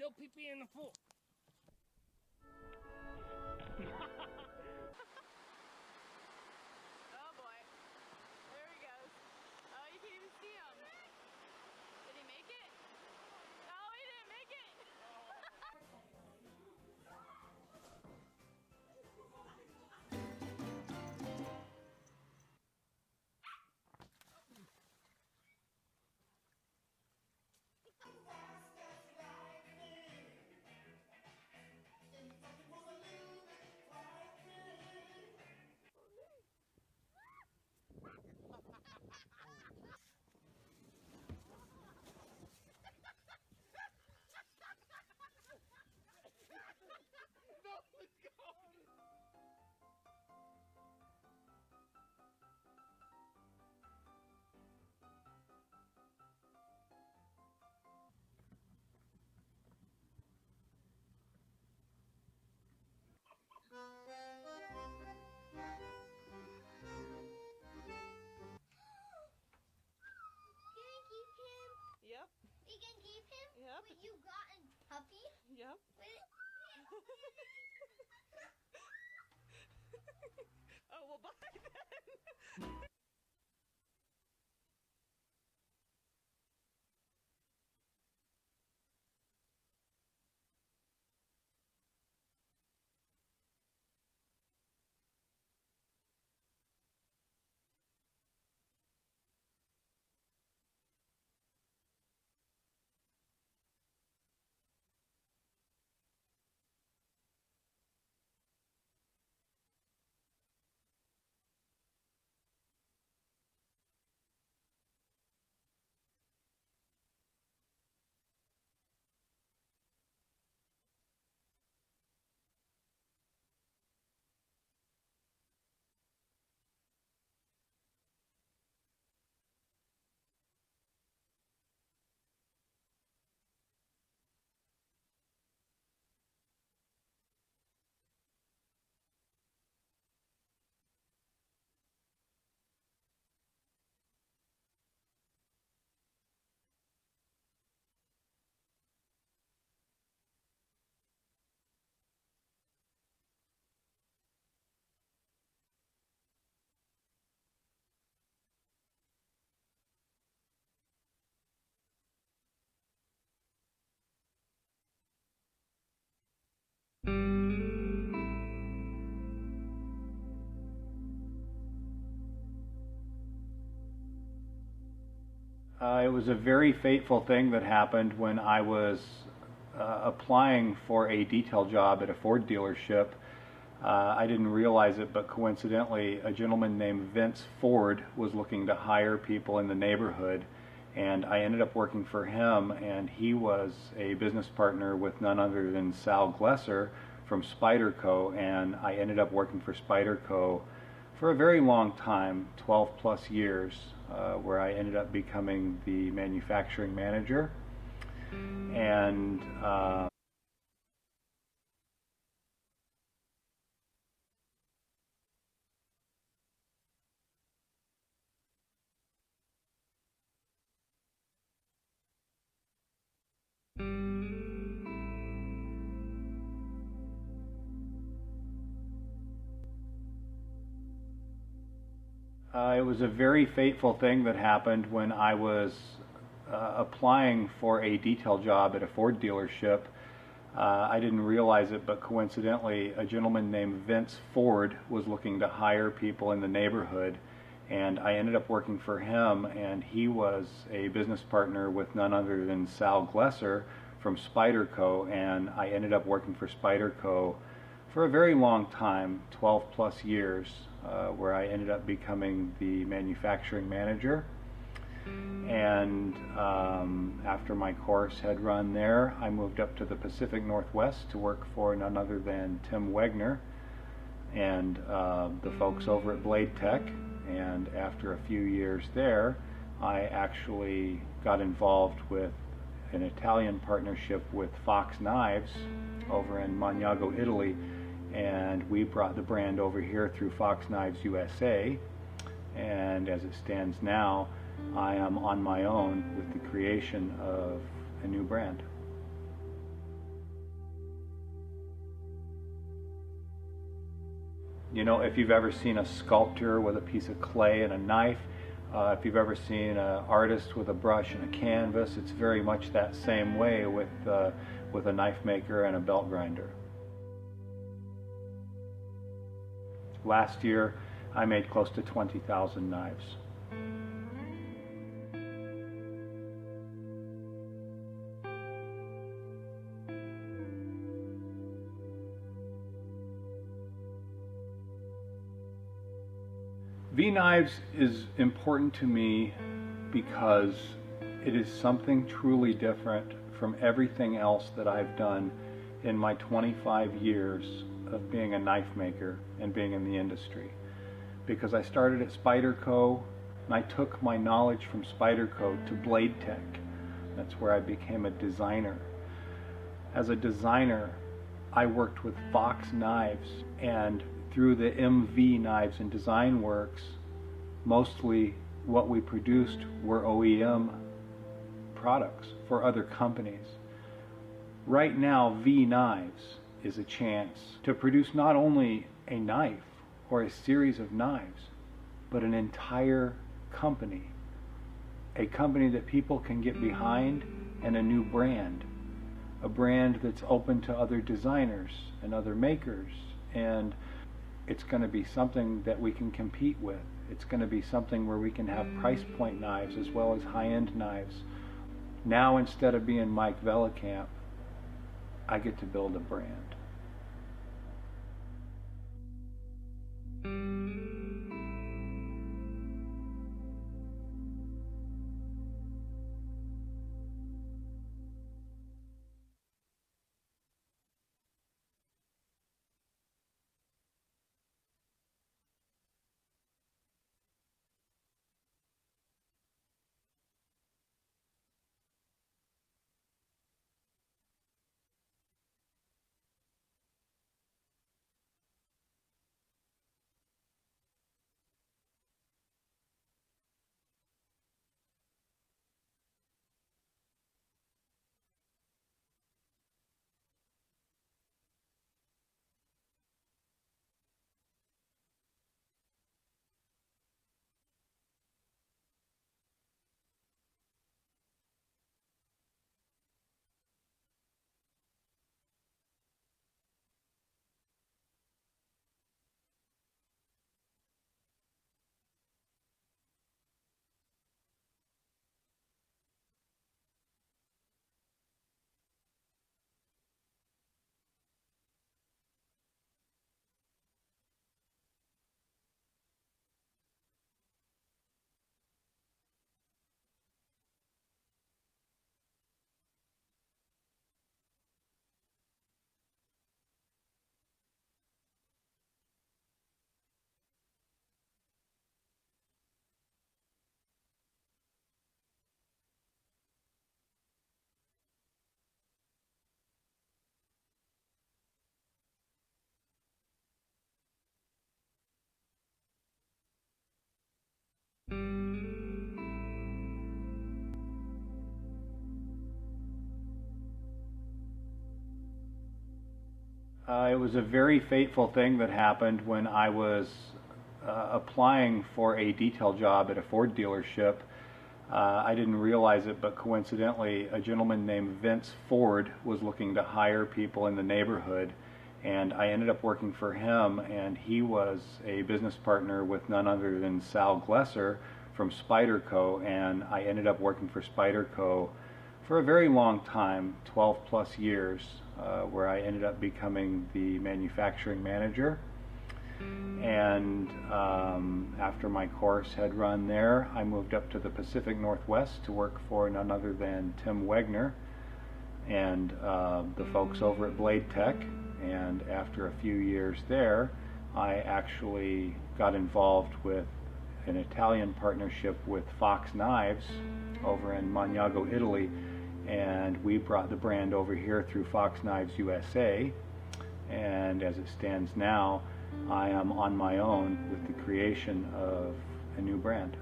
go pee pee in the pool. Oh boy. There he goes. Oh, you can't even see him. Did he make it? Oh, he didn't make it. Yep. You can keep him? Yep. Wait, you got a puppy? Yep. Wait. Oh, well, bye then. It was a very fateful thing that happened when I was applying for a detail job at a Ford dealership. I didn't realize it, but coincidentally, a gentleman named Vince Ford was looking to hire people in the neighborhood, and I ended up working for him, and he was a business partner with none other than Sal Glesser from Spyderco, and I ended up working for Spyderco for a very long time, 12 plus years, where I ended up becoming the manufacturing manager. And it was a very fateful thing that happened when I was applying for a detail job at a Ford dealership. I didn't realize it, but coincidentally, a gentleman named Vince Ford was looking to hire people in the neighborhood, and I ended up working for him, and he was a business partner with none other than Sal Glesser from Spyderco, and I ended up working for Spyderco for a very long time, 12 plus years, where I ended up becoming the manufacturing manager. And after my course had run there, I moved up to the Pacific Northwest to work for none other than Tim Wegner and the folks over at Blade Tech. And after a few years there, I actually got involved with an Italian partnership with Fox Knives over in Magnago, Italy, and we brought the brand over here through Fox Knives USA. And as it stands now, I am on my own with the creation of a new brand. You know, if you've ever seen a sculptor with a piece of clay and a knife, if you've ever seen an artist with a brush and a canvas, it's very much that same way with a knife maker and a belt grinder. Last year, I made close to 20,000 knives. V-Nives is important to me because it is something truly different from everything else that I've done in my 25 years of being a knife maker and being in the industry. Because I started at Spyderco and I took my knowledge from Spyderco to Blade Tech. That's where I became a designer. As a designer, I worked with Fox Knives, and through the MV Knives and Design Works, mostly what we produced were OEM products for other companies. Right now, V-Nives is a chance to produce not only a knife or a series of knives, but an entire company. A company that people can get behind, and a new brand. A brand that's open to other designers and other makers, and it's going to be something that we can compete with. It's going to be something where we can have price point knives as well as high-end knives. Now, instead of being Mike Vellekamp, I get to build a brand. It was a very fateful thing that happened when I was applying for a detail job at a Ford dealership. I didn't realize it, but coincidentally, a gentleman named Vince Ford was looking to hire people in the neighborhood, and I ended up working for him, and he was a business partner with none other than Sal Glesser from Spyderco, and I ended up working for Spyderco for a very long time, 12 plus years, where I ended up becoming the manufacturing manager. And after my course had run there, I moved up to the Pacific Northwest to work for none other than Tim Wegner and the folks over at Blade Tech. And after a few years there, I actually got involved with an Italian partnership with Fox Knives over in Magnago, Italy, and we brought the brand over here through Fox Knives USA. And as it stands now, I am on my own with the creation of a new brand.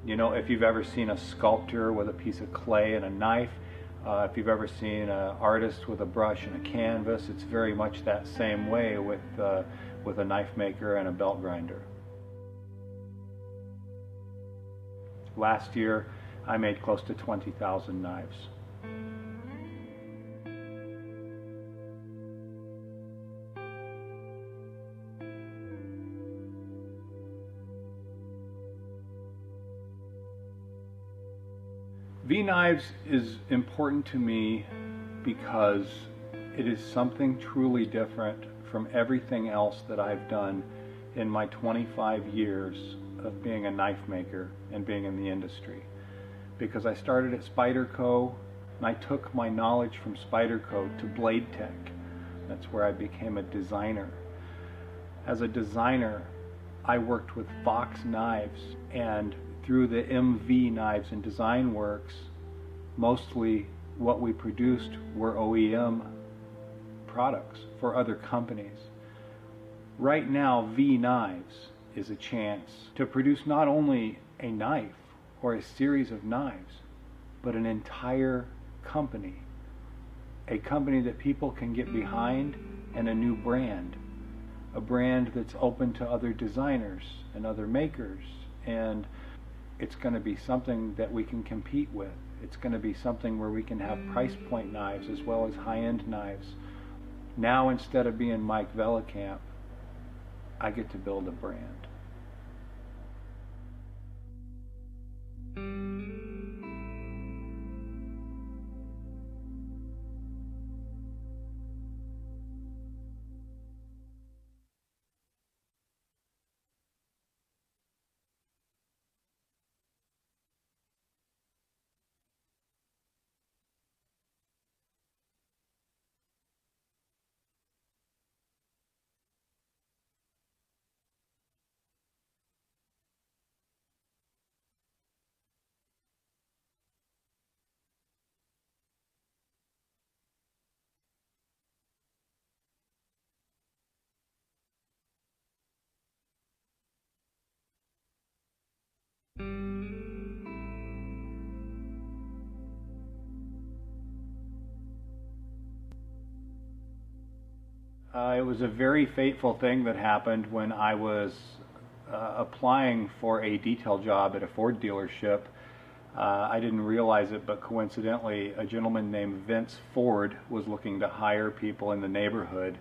You know, if you've ever seen a sculptor with a piece of clay and a knife, If you've ever seen an artist with a brush and a canvas, it's very much that same way with a knife maker and a belt grinder. Last year, I made close to 20,000 knives. V-Knives is important to me because it is something truly different from everything else that I've done in my 25 years of being a knife maker and being in the industry. Because I started at Spyderco and I took my knowledge from Spyderco to Blade Tech. That's where I became a designer. As a designer, I worked with Fox Knives, and through the MV Knives and Design Works, mostly what we produced were OEM products for other companies. Right now, V-Knives is a chance to produce not only a knife or a series of knives, but an entire company. A company that people can get behind, and a new brand. A brand that's open to other designers and other makers, and it's going to be something that we can compete with. It's going to be something where we can have price point knives as well as high-end knives. Now, instead of being Mike Vellekamp, I get to build a brand. It was a very fateful thing that happened when I was applying for a detail job at a Ford dealership. I didn't realize it, but coincidentally, a gentleman named Vince Ford was looking to hire people in the neighborhood,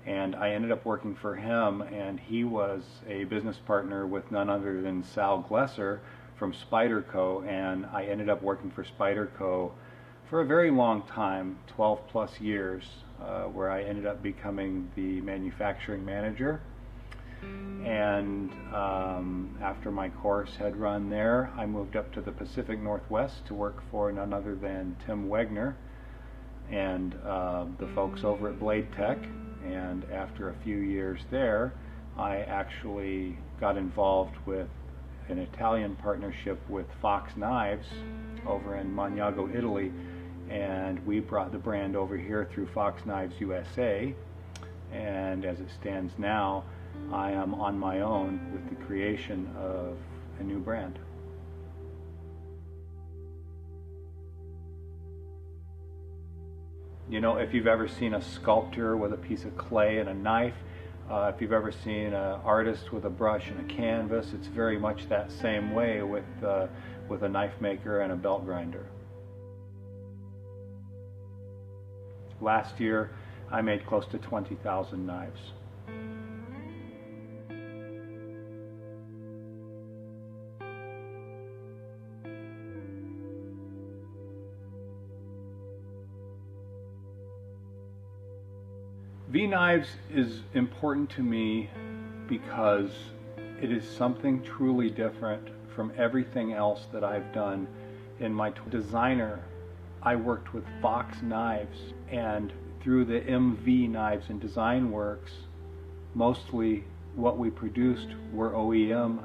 and I ended up working for him, and he was a business partner with none other than Sal Glesser from Spyderco, and I ended up working for Spyderco for a very long time, 12 plus years, where I ended up becoming the manufacturing manager. And after my course had run there, I moved up to the Pacific Northwest to work for none other than Tim Wegner and the folks over at Blade Tech. And after a few years there, I actually got involved with an Italian partnership with Fox Knives over in Magnago, Italy, and we brought the brand over here through Fox Knives USA. And as it stands now, I am on my own with the creation of a new brand. You know, if you've ever seen a sculptor with a piece of clay and a knife, if you've ever seen an artist with a brush and a canvas, it's very much that same way with a knife maker and a belt grinder. Last year, I made close to 20,000 knives. V-Knives is important to me because it is something truly different from everything else that I've done in my designer. I worked with Fox Knives, and through the MV Knives and Design Works, mostly what we produced were OEM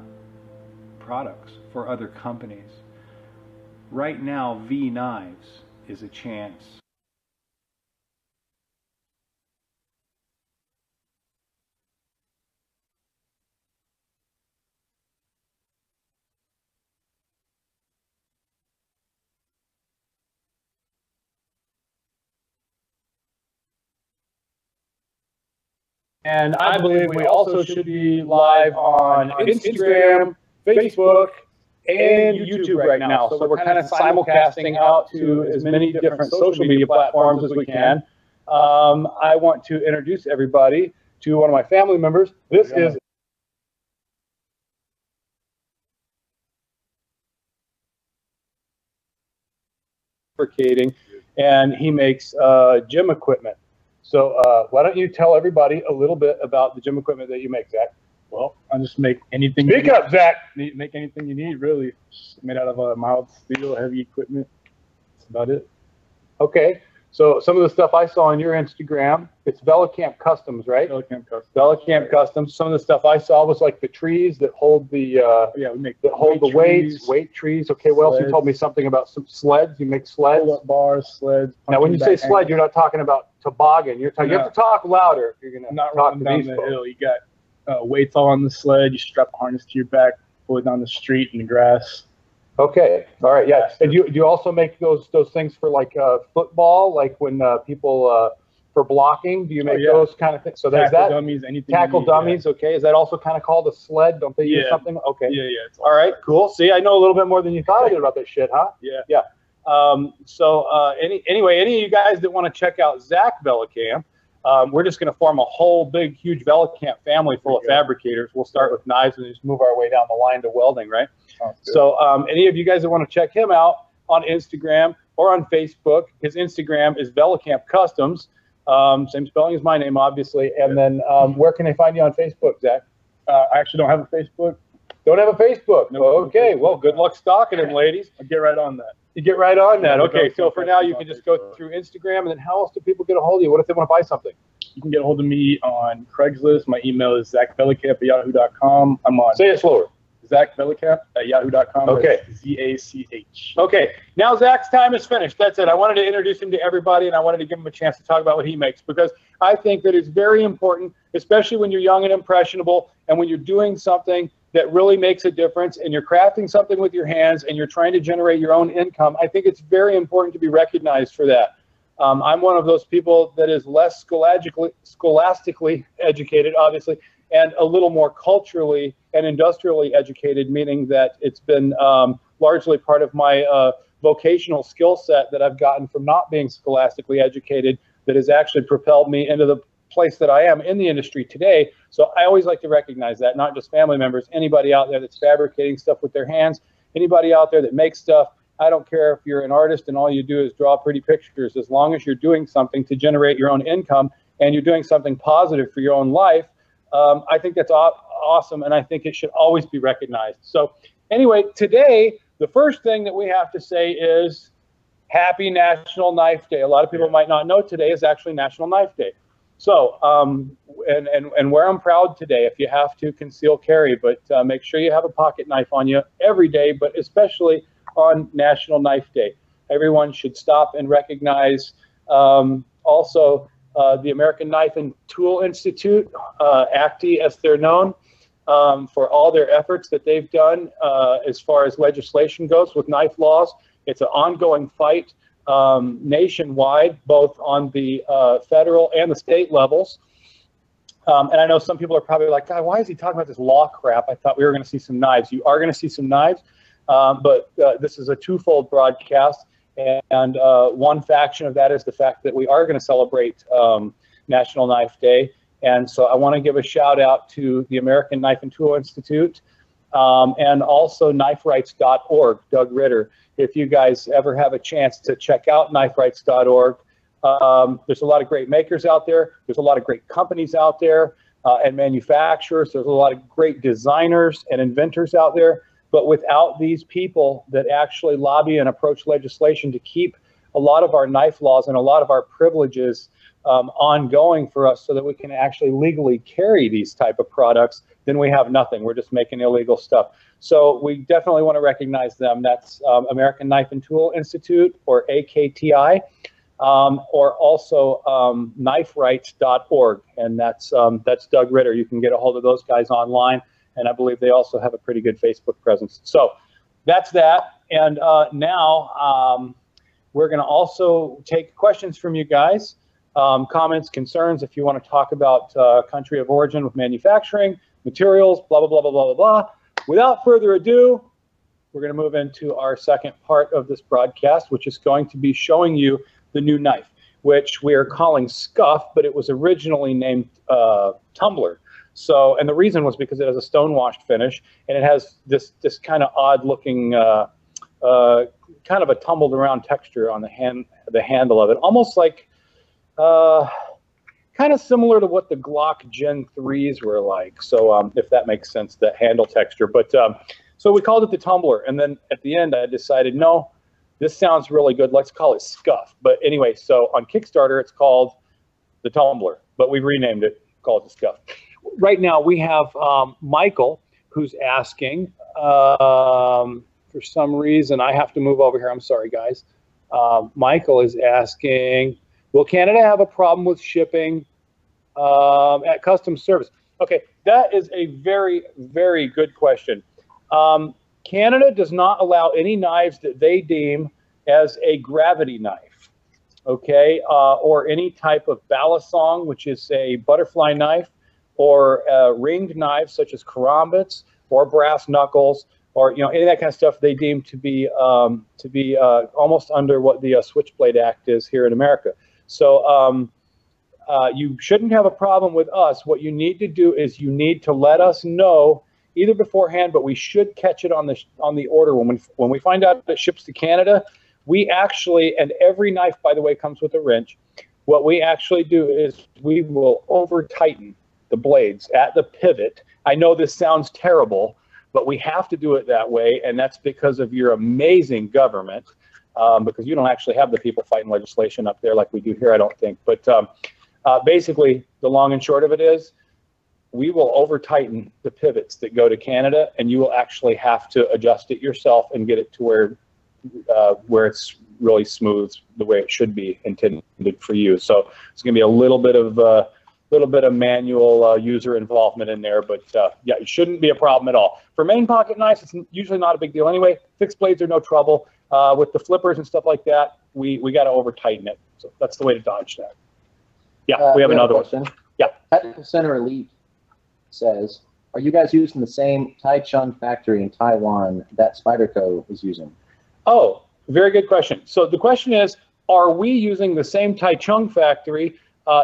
products for other companies. Right now, V-Knives is a chance And I believe we also should be live on Instagram, Facebook, and YouTube right now. So we're kind of simulcasting out to as many different social media platforms as we can. I want to introduce everybody to one of my family members. This is and he makes gym equipment. So why don't you tell everybody a little bit about the gym equipment that you make, Zach? Well, I just make anything. Speak up, Zach. Make anything you need, really. Just made out of mild steel, heavy equipment. That's about it. Okay. So some of the stuff I saw on your Instagram, it's Vellekamp Customs, right? Vellekamp Customs. Vellekamp Customs. Some of the stuff I saw was like the trees that hold the yeah, we make that hold the weight trees. Okay, what else? You told me something about some sleds. You make sleds. Pull-up bars, sleds. Now, when you say sled, you're not talking about toboggan. You're talking. You have to talk louder if you're gonna not talk running to down these the folks. hill. You got weights all on the sled. You strap a harness to your back, pull it down the street in the grass. Okay. All right. Yeah. And do you also make those things for like football, like when people for blocking? Do you make those kind of things? So there's tackle that. Dummies, anything. Tackle dummies. Yeah. Okay. Is that also kind of called a sled? Don't they use something? Okay. Yeah. All right. Cool. See, I know a little bit more than you thought I did about that shit, huh? Yeah. Yeah. Anyway, any of you guys that want to check out Zach Vellekamp, we're just going to form a whole big, huge Vellekamp family full of fabricators. We'll start with Nives and just move our way down the line to welding, right? So any of you guys that want to check him out on Instagram or on Facebook, his Instagram is Vellekamp Customs. Same spelling as my name, obviously. And then where can they find you on Facebook, Zach? I actually don't have a Facebook. Don't have a Facebook? No, okay, well, good luck stalking him, ladies. I'll get right on that. You get right on that. Yeah, okay, so for now, you can just go through Instagram, and then how else do people get a hold of you? What if they want to buy something? You can get a hold of me on Craigslist. My email is zachvellekamp@yahoo.com. I'm on. Say it slower. zachvellekamp@yahoo.com. Okay. ZACH. Okay, now Zach's time is finished. That's it. I wanted to introduce him to everybody, and I wanted to give him a chance to talk about what he makes, because I think that it's very important, especially when you're young and impressionable, and when you're doing something that really makes a difference, and you're crafting something with your hands, and you're trying to generate your own income. I think it's very important to be recognized for that. I'm one of those people that is less scholastically educated, obviously, and a little more culturally and industrially educated, meaning that it's been largely part of my vocational skill set that I've gotten from not being scholastically educated that has actually propelled me into the place that I am in the industry today. So I always like to recognize that, not just family members, anybody out there that's fabricating stuff with their hands, anybody out there that makes stuff. I don't care if you're an artist and all you do is draw pretty pictures, as long as you're doing something to generate your own income and you're doing something positive for your own life. I think that's awesome, and I think it should always be recognized. So anyway, today, the first thing that we have to say is Happy National Knife Day. A lot of people might not know today is actually National Knife Day. So, and wear them proud today if you have to conceal carry, but make sure you have a pocket knife on you every day, but especially on National Knife Day. Everyone should stop and recognize also the American Knife and Tool Institute, ACTI as they're known, for all their efforts that they've done as far as legislation goes with knife laws. It's an ongoing fight nationwide, both on the federal and the state levels. And I know some people are probably like, God, why is he talking about this law crap? I thought we were going to see some knives. You are going to see some knives, but this is a twofold broadcast. And one faction of that is the fact that we are going to celebrate National Knife Day. And so I want to give a shout out to the American Knife and Tool Institute and also kniferights.org, Doug Ritter. If you guys ever have a chance to check out kniferights.org, there's a lot of great makers out there. There's a lot of great companies out there and manufacturers. There's a lot of great designers and inventors out there. But without these people that actually lobby and approach legislation to keep a lot of our knife laws and a lot of our privileges ongoing for us so that we can actually legally carry these type of products, then we have nothing. We're just making illegal stuff. So we definitely want to recognize them. That's American Knife and Tool Institute, or AKTI, or also kniferights.org, and that's Doug Ritter. You can get a hold of those guys online, and I believe they also have a pretty good Facebook presence. So that's that. And now we're going to also take questions from you guys. comments, concerns, if you want to talk about country of origin with manufacturing, materials, blah, blah, blah, blah, blah, blah, blah. Without further ado, we're going to move into our second part of this broadcast, which is going to be showing you the new knife, which we are calling Scuff, but it was originally named Tumbler. So, and the reason was because it has a stone-washed finish, and it has this kind of odd-looking, kind of a tumbled-around texture on the handle of it, almost like, kind of similar to what the Glock Gen 3s were like. So, if that makes sense, that handle texture. But so we called it the Tumbler, and then at the end, I decided, no, this sounds really good. Let's call it Scuff. But anyway, so on Kickstarter, it's called the Tumbler, but we renamed it, called it the Scuff. Right now, we have Michael, who's asking, for some reason, I have to move over here. I'm sorry, guys. Michael is asking, will Canada have a problem with shipping at customs service? Okay, that is a very, very good question. Canada does not allow any knives that they deem as a gravity knife, okay, or any type of balisong, which is a butterfly knife, or ringed knives such as karambits or brass knuckles, or any of that kind of stuff they deem to be almost under what the Switchblade Act is here in America. So you shouldn't have a problem with us. What you need to do is you need to let us know either beforehand, but we should catch it on the order when we find out it ships to Canada. We actually, and every knife, by the way, comes with a wrench. What we actually do is we will over tighten the blades at the pivot. I know this sounds terrible, but we have to do it that way, and that's because of your amazing government, because you don't actually have the people fighting legislation up there like we do here, I don't think. But basically, the long and short of it is, we will over tighten the pivots that go to Canada, and you will actually have to adjust it yourself and get it to where it's really smooth, the way it should be intended for you. So it's going to be a little bit of manual user involvement in there, but yeah, it shouldn't be a problem at all. For main pocket knives, it's usually not a big deal anyway. Fixed blades are no trouble. With the flippers and stuff like that, we got to over tighten it. So that's the way to dodge that. Yeah, we have another question. Yeah. Technical Center Elite says, are you guys using the same Taichung factory in Taiwan that Spyderco is using? Oh, very good question. So the question is, are we using the same Taichung factory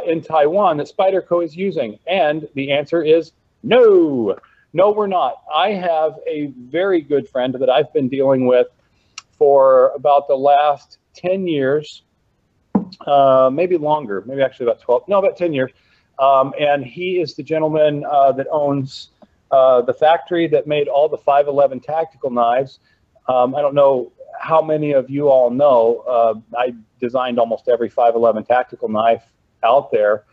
in Taiwan that Spyderco is using? And the answer is no. No, we're not. I have a very good friend that I've been dealing with for about the last 10 years, maybe longer, maybe actually about 12, no, about 10 years. And he is the gentleman that owns the factory that made all the 511 tactical knives. I don't know how many of you all know, I designed almost every 511 tactical knife out there,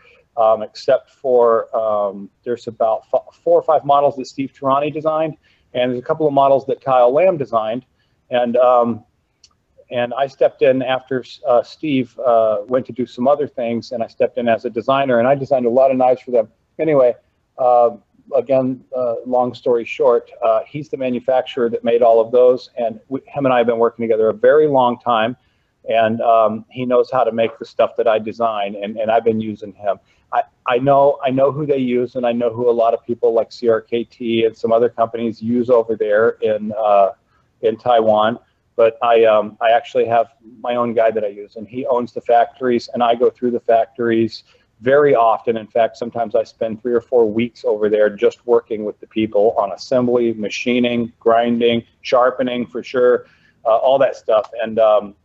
except for there's about 4 or 5 models that Steve Tarani designed, and there's a couple of models that Kyle Lamb designed. And I stepped in after Steve went to do some other things, and I stepped in as a designer, and I designed a lot of knives for them. Anyway, again, long story short, he's the manufacturer that made all of those, and him and I have been working together a very long time, and he knows how to make the stuff that I design, and I've been using him. I know who they use, and I know who a lot of people like CRKT and some other companies use over there in Taiwan. But I actually have my own guy that I use, and he owns the factories, and I go through the factories very often. In fact, sometimes I spend 3 or 4 weeks over there just working with the people on assembly, machining, grinding, sharpening for sure, all that stuff. And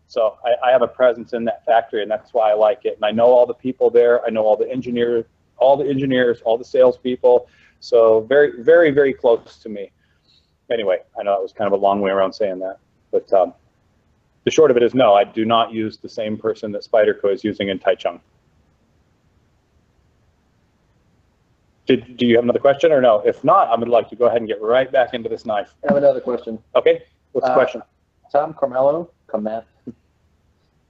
so I have a presence in that factory, and that's why I like it. And I know all the people there. I know all the engineers, all the salespeople. So very, very, very close to me. Anyway, I know that was kind of a long way around saying that. But the short of it is no, I do not use the same person that Spyderco is using in Taichung. Do you have another question or no? If not, I would like to go ahead and get right back into this knife. I have another question. Okay, what's the question? Tom Carmelo,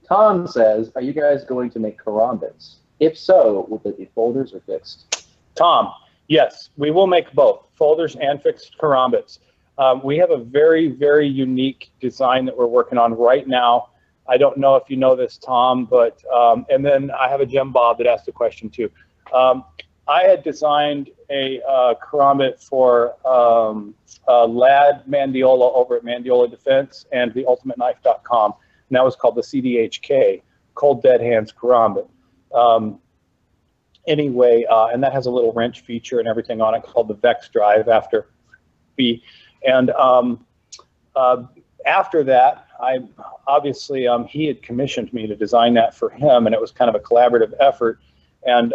Tom says, are you guys going to make karambits? If so, will they be folders or fixed? Tom, yes, we will make both, folders and fixed karambits. We have a very, very unique design that we're working on right now. I don't know if you know this, Tom, but and then I have a Jim Bob that asked a question too. I had designed a karambit for Lad Mandiola over at Mandiola Defense and the ultimateknife.com, and that was called the CDHK, Cold Dead Hands Karambit. Anyway, and that has a little wrench feature and everything on it called the Vex Drive after B. And after that, I obviously he had commissioned me to design that for him, and it was kind of a collaborative effort. And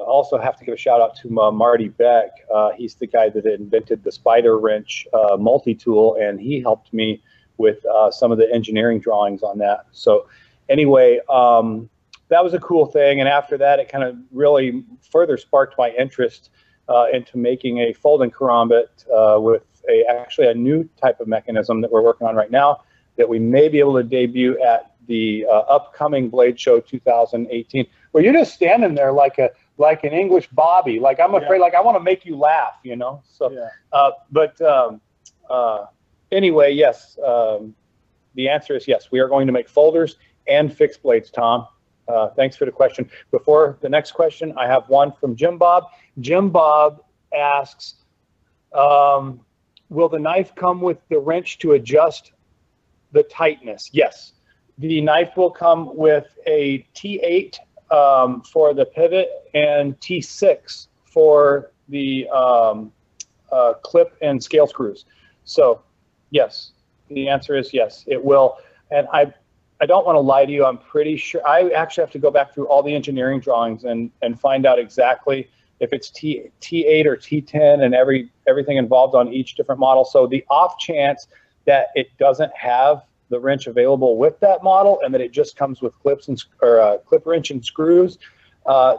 also have to give a shout out to Marty Beck. He's the guy that invented the spider wrench multi-tool, and he helped me with some of the engineering drawings on that. So anyway, that was a cool thing. And after that, it kind of really further sparked my interest into making a folding karambit with actually a new type of mechanism that we're working on right now that we may be able to debut at the upcoming Blade Show 2018. Well, you're just standing there like an English Bobby. Like I'm afraid, like I want to make you laugh, you know. So, anyway, yes. The answer is yes. We are going to make folders and fixed blades, Tom. Thanks for the question. Before the next question, I have one from Jim Bob. Jim Bob asks, will the knife come with the wrench to adjust the tightness? Yes. The knife will come with a T8 for the pivot and T6 for the clip and scale screws. So, yes, the answer is yes, it will. And I don't want to lie to you. I'm pretty sure. I actually have to go back through all the engineering drawings and find out exactly if it's T8 or T10 and everything involved on each different model. So the off chance that it doesn't have the wrench available with that model and that it just comes with clips and clip wrench and screws,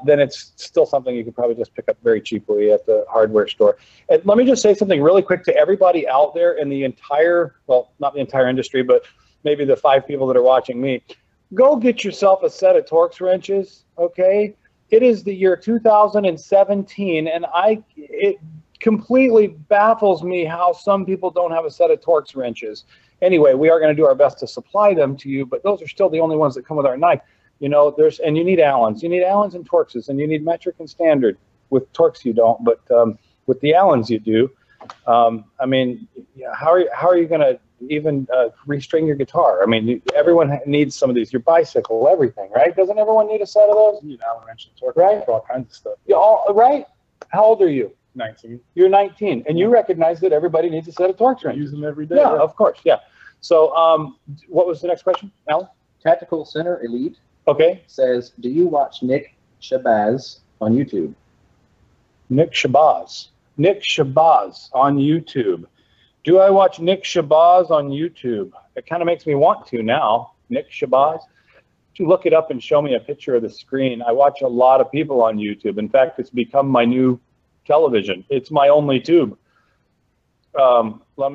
then it's still something you could probably just pick up very cheaply at the hardware store. And let me just say something really quick to everybody out there in the entire, well, not the entire industry, but maybe the 5 people that are watching me. Go get yourself a set of Torx wrenches, okay? It is the year 2017, and it completely baffles me how some people don't have a set of Torx wrenches. Anyway, we are going to do our best to supply them to you, but those are still the only ones that come with our knife. You know, and you need Allens. You need Allens and Torxes, and you need metric and standard. With Torx you don't, but with the Allens you do. I mean, how are you going to even restring your guitar? I mean, everyone needs some of these. Your bicycle, everything, right? Doesn't everyone need a set of those? You need Allen wrench and Torx, right? For all kinds of stuff. You all right? How old are you? 19. You're 19, and you recognize that everybody needs a set of Torx wrenches. Use them every day. Yeah, of course, yeah. So, what was the next question, Alan? Tactical Center Elite Okay. says, do you watch Nick Shabazz on YouTube? Nick Shabazz. Nick Shabazz on YouTube. Do I watch Nick Shabazz on YouTube? It kind of makes me want to now. Nick Shabazz. To look it up and show me a picture of the screen. I watch a lot of people on YouTube. In fact, it's become my new television. It's my only tube. Let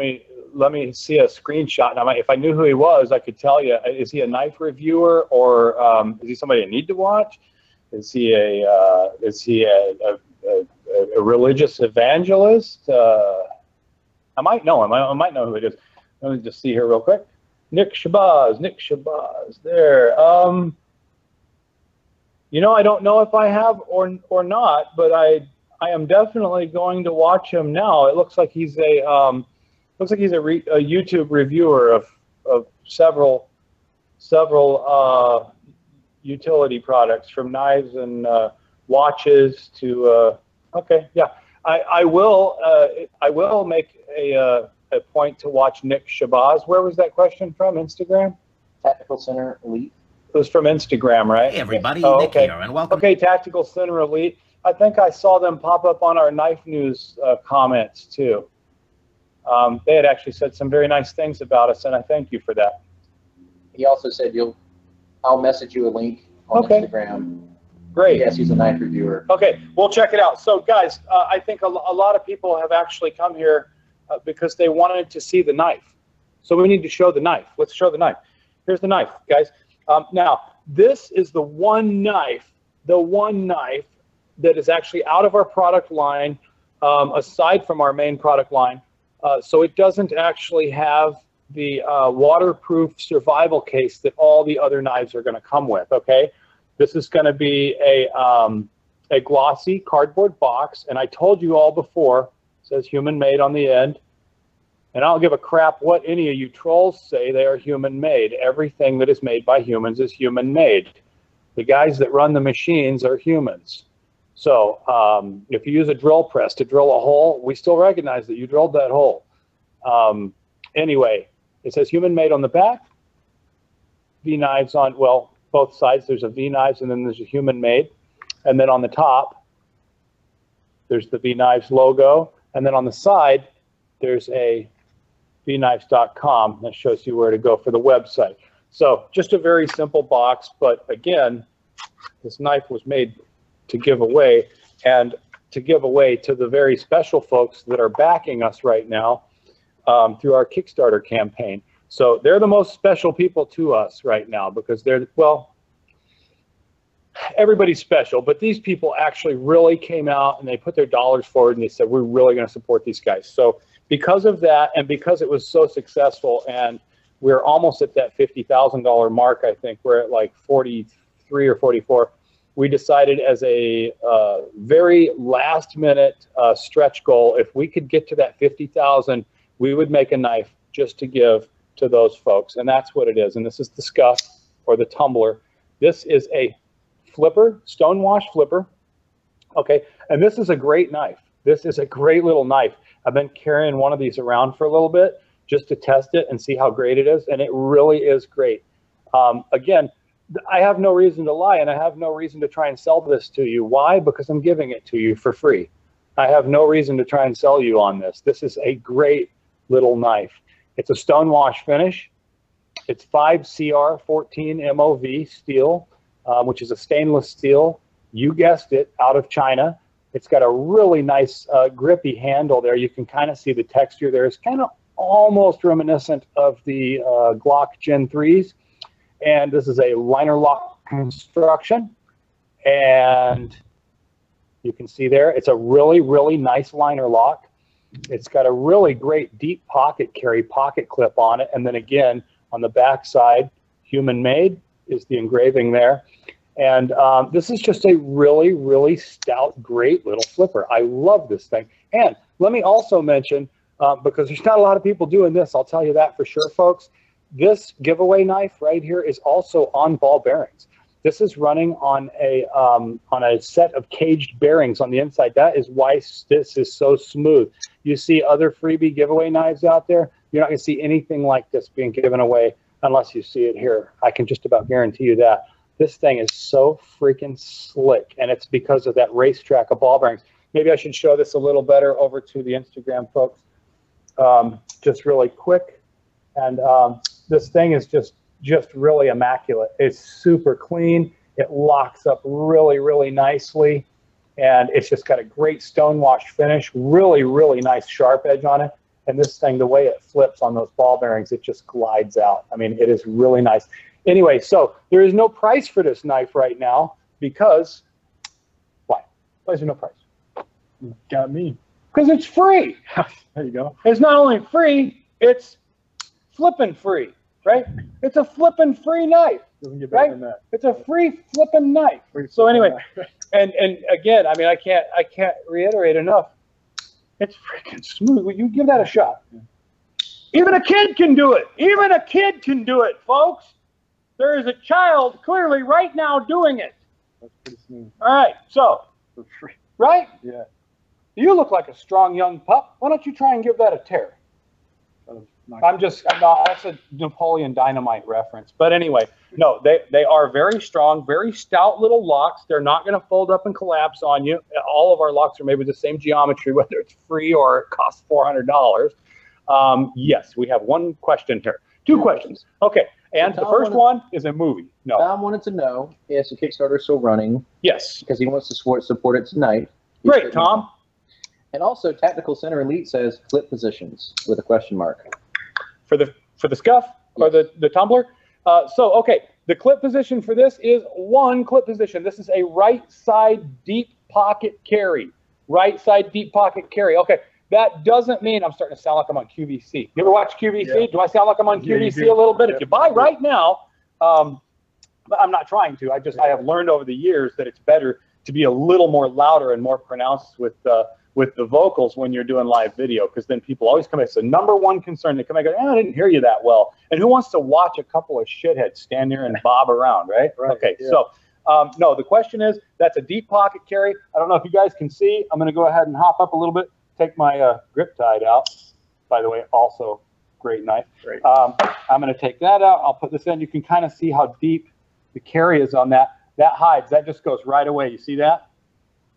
me see a screenshot. Now, if I knew who he was, I could tell you. Is he a knife reviewer, or is he somebody I need to watch? Is he a religious evangelist? I might know him. I might know who it is. Let me just see here real quick. Nick Shabazz. Nick Shabazz. There. You know, I don't know if I have or not, but I am definitely going to watch him now. It looks like he's a YouTube reviewer of several utility products, from knives and watches to okay, yeah. I will make a point to watch Nick Shabazz. Where was that question from? Instagram? Tactical Center Elite. It was from Instagram, right? Hey everybody, Oh, Nick okay. here, and welcome. Okay, Tactical Center Elite. I think I saw them pop up on our Knife News comments too. They had actually said some very nice things about us, and I thank you for that. He also said I'll message you a link on Okay. Instagram. Great. Yes, he's a knife reviewer. Okay, we'll check it out. So, guys, I think a lot of people have actually come here because they wanted to see the knife. So we need to show the knife. Let's show the knife. Here's the knife, guys. Now, this is the one knife that is actually out of our product line, aside from our main product line. So it doesn't actually have the waterproof survival case that all the other knives are going to come with. Okay, this is going to be a glossy cardboard box, and I told you all before, it says human made on the end, and I don't give a crap what any of you trolls say. They are human made. Everything that is made by humans is human made. The guys that run the machines are humans. So if you use a drill press to drill a hole, we still recognize that you drilled that hole. Anyway, it says human made on the back, V knives on, well, both sides. There's a V knives and then there's a human made. And then on the top, there's the V knives logo. And then on the side, there's a vknives.com that shows you where to go for the website. So just a very simple box, but again, this knife was made to give away, and to give away to the very special folks that are backing us right now through our Kickstarter campaign. So they're the most special people to us right now because they're, well, everybody's special, but these people actually really came out and they put their dollars forward and they said, we're really going to support these guys. So because of that, and because it was so successful, and we're almost at that $50,000 mark, I think we're at like 43 or 44, we decided as a very last minute stretch goal, if we could get to that 50,000, we would make a knife just to give to those folks. And that's what it is. And this is the scuff or the tumbler. This is a flipper, stonewash flipper. Okay, and this is a great knife. This is a great little knife. I've been carrying one of these around for a little bit just to test it and see how great it is, and it really is great. Again, I have no reason to lie, and I have no reason to try and sell this to you. Why? Because I'm giving it to you for free. I have no reason to try and sell you on this. This is a great little knife. It's a stonewash finish. It's 5CR 14 MOV steel, which is a stainless steel. You guessed it, out of China. It's got a really nice grippy handle there. You can kind of see the texture there. It's kind of almost reminiscent of the Glock Gen 3s. And this is a liner lock construction. And you can see there, it's a really, really nice liner lock. It's got a really great deep pocket carry pocket clip on it. And then again, on the back side, human made is the engraving there. And this is just a really, really stout, great little flipper. I love this thing. And let me also mention, because there's not a lot of people doing this, I'll tell you that for sure, folks. This giveaway knife right here is also on ball bearings. This is running on a set of caged bearings on the inside. That is why this is so smooth. You see other freebie giveaway knives out there, you're not going to see anything like this being given away unless you see it here. I can just about guarantee you that. This thing is so freaking slick, and it's because of that racetrack of ball bearings. Maybe I should show this a little better over to the Instagram folks, just really quick. And this thing is just really immaculate. It's super clean. It locks up really, really nicely, and it's just got a great stonewash finish. Really, really nice sharp edge on it. And this thing, the way it flips on those ball bearings, it just glides out. I mean, it is really nice. Anyway, so there is no price for this knife right now because, why? Why is there no price? You got me. Because it's free. There you go. It's not only free, it's flipping free, right? It's a flipping free knife, Doesn't get better right? than that. It's a free flipping knife. So anyway, and again, I mean, I can't reiterate enough. It's freaking smooth. Will you give that a shot? Yeah. Even a kid can do it. Even a kid can do it, folks. There is a child clearly right now doing it. That's pretty smooth. All right, so, For free. right? Yeah. You look like a strong young pup. Why don't you try and give that a tear? That's a Napoleon Dynamite reference. But anyway, no, they are very strong, very stout little locks. They're not going to fold up and collapse on you. All of our locks are made with the same geometry, whether it's free or it costs $400. Yes, we have one question here. Two questions. Okay, and the first one is a movie. No. Tom wanted to know if the Kickstarter is still running Yes. because he wants to support it tonight. Great, Tom. And also, Tactical Center Elite says clip positions with a question mark. For the scuff or the tumbler. So, okay, the clip position for this is one clip position. This is a right side deep pocket carry. Right side deep pocket carry. Okay, That doesn't mean I'm starting to sound like I'm on QVC. You ever watch QVC? Yeah. Do I sound like I'm on Yeah, you QVC do. a little bit? Yeah. If you buy right now, but I'm not trying to. I have learned over the years that it's better to be a little more louder and more pronounced with the vocals when you're doing live video, because then people always come in. It's the number one concern. They come in and go, I didn't hear you that well. And who wants to watch a couple of shitheads stand there and bob around, right? Right, Okay, yeah. so no, the question is, that's a deep pocket carry. I don't know if you guys can see. I'm going to go ahead and hop up a little bit, take my grip tide out. By the way, also great knife. Great. I'm going to take that out. I'll put this in. You can kind of see how deep the carry is on that. That hides. That just goes right away. You see that?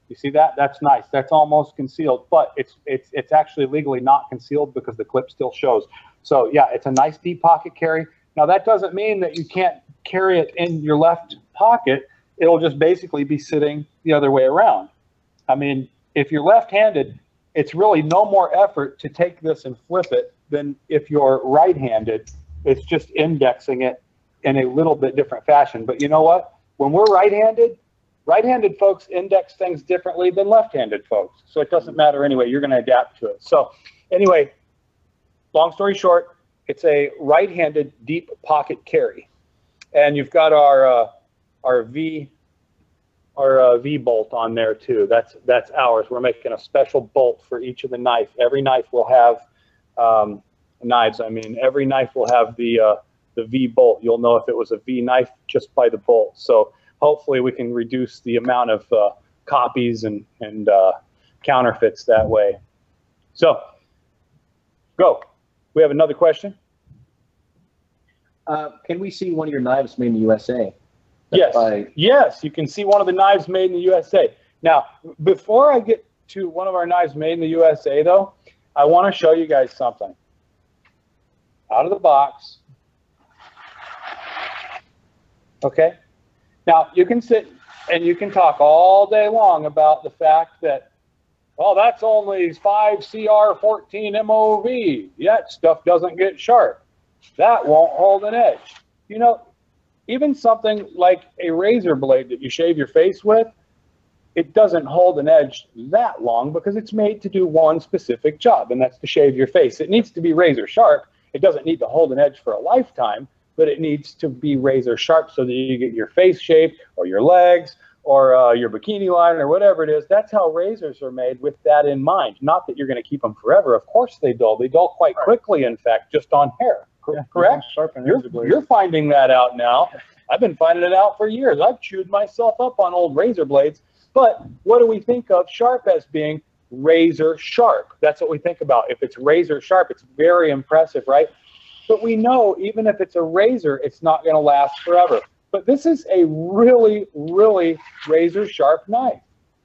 You see that? That's nice. That's almost concealed, but it's actually legally not concealed because the clip still shows. So yeah, it's a nice deep pocket carry. Now that doesn't mean that you can't carry it in your left pocket. It'll just basically be sitting the other way around. I mean, if you're left-handed, it's really no more effort to take this and flip it than if you're right-handed. It's just indexing it in a little bit different fashion. But you know what? When we're right-handed folks index things differently than left-handed folks. So it doesn't matter anyway. You're going to adapt to it. So anyway, long story short, it's a right-handed deep pocket carry. And you've got our V bolt on there too. That's ours. We're making a special bolt for each of the knife. Every knife will have knives. I mean, every knife will have the V bolt. You'll know if it was a V knife just by the bolt. So hopefully we can reduce the amount of copies and counterfeits that way. So go. We have another question. Can we see one of your knives made in the USA? Yes, yes, you can see one of the knives made in the USA. Now, before I get to one of our knives made in the USA, though, I want to show you guys something. Out of the box. Okay? Now, you can sit and you can talk all day long about the fact that, well, that's only 5CR14 MOV. That stuff doesn't get sharp. That won't hold an edge. You know, even something like a razor blade that you shave your face with, it doesn't hold an edge that long because it's made to do one specific job, and that's to shave your face. It needs to be razor sharp. It doesn't need to hold an edge for a lifetime, but it needs to be razor sharp so that you get your face shaved or your legs or your bikini line or whatever it is. That's how razors are made with that in mind. Not that you're going to keep them forever. Of course they dull. They dull quite quickly, in fact, just on hair. Correct? You're finding that out now. I've been finding it out for years. I've chewed myself up on old razor blades. But what do we think of sharp as being? Razor sharp. That's what we think about. If it's razor sharp, it's very impressive, right? But we know even if it's a razor, it's not going to last forever. But this is a really, really razor sharp knife.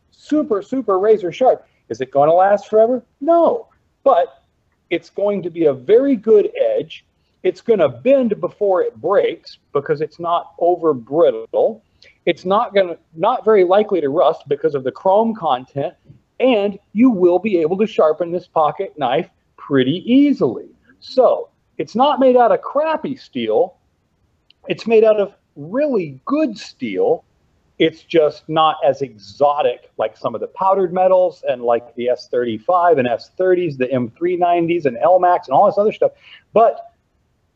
Super, super razor sharp. Is it going to last forever? No. But it's going to be a very good edge. It's going to bend before it breaks because it's not over brittle. It's not very likely to rust because of the chrome content, and you will be able to sharpen this pocket knife pretty easily. So it's not made out of crappy steel. It's made out of really good steel. It's just not as exotic like some of the powdered metals and like the S35 and S30s, the M390s and LMAX and all this other stuff. But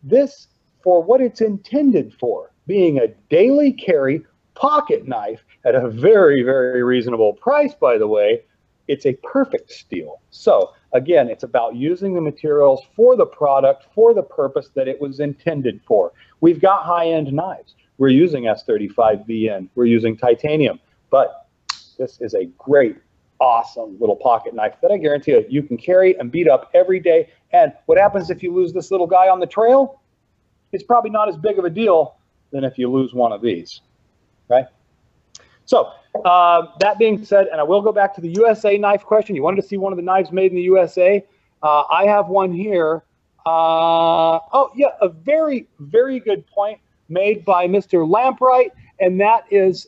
this, for what it's intended for, being a daily carry pocket knife at a very, very reasonable price, by the way, it's a perfect steel. So again, it's about using the materials for the product, for the purpose that it was intended for. We've got high-end knives. We're using S35 VN. We're using titanium. But this is a great, awesome little pocket knife that I guarantee you can carry and beat up every day. And what happens if you lose this little guy on the trail? It's probably not as big of a deal than if you lose one of these, right? So that being said, and I will go back to the USA knife question. You wanted to see one of the knives made in the USA. I have one here. Oh, yeah, a very, very good point made by Mr. Lampright, and that is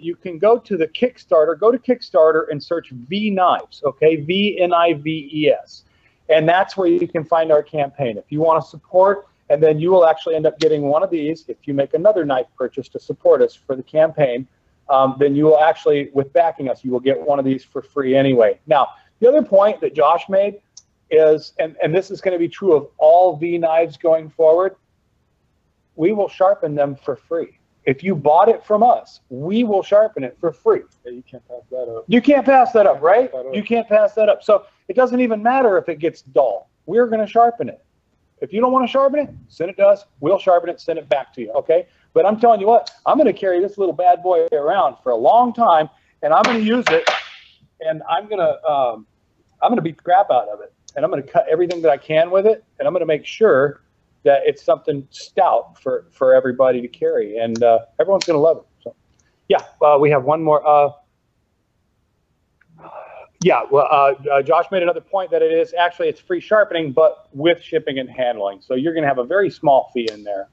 you can go to the Kickstarter, go to Kickstarter and search V Knives, okay, VNIVES, and that's where you can find our campaign. If you want to support, and then you will actually end up getting one of these if you make another knife purchase to support us for the campaign. then you will actually, with backing us, you will get one of these for free anyway. Now, the other point that Josh made is, and this is going to be true of all V knives going forward, we will sharpen them for free. If you bought it from us, we will sharpen it for free. Yeah, you can't pass that up. You can't pass that up, right? You can't pass that up. So it doesn't even matter if it gets dull. We're going to sharpen it. If you don't want to sharpen it, send it to us. We'll sharpen it, send it back to you, okay? But I'm telling you what, I'm going to carry this little bad boy around for a long time, and I'm going to use it, and I'm going to beat the crap out of it, and I'm going to cut everything that I can with it, and I'm going to make sure that it's something stout for everybody to carry, and everyone's going to love it. So, yeah, we have one more. Josh made another point that it's free sharpening, but with shipping and handling. So you're going to have a very small fee in there.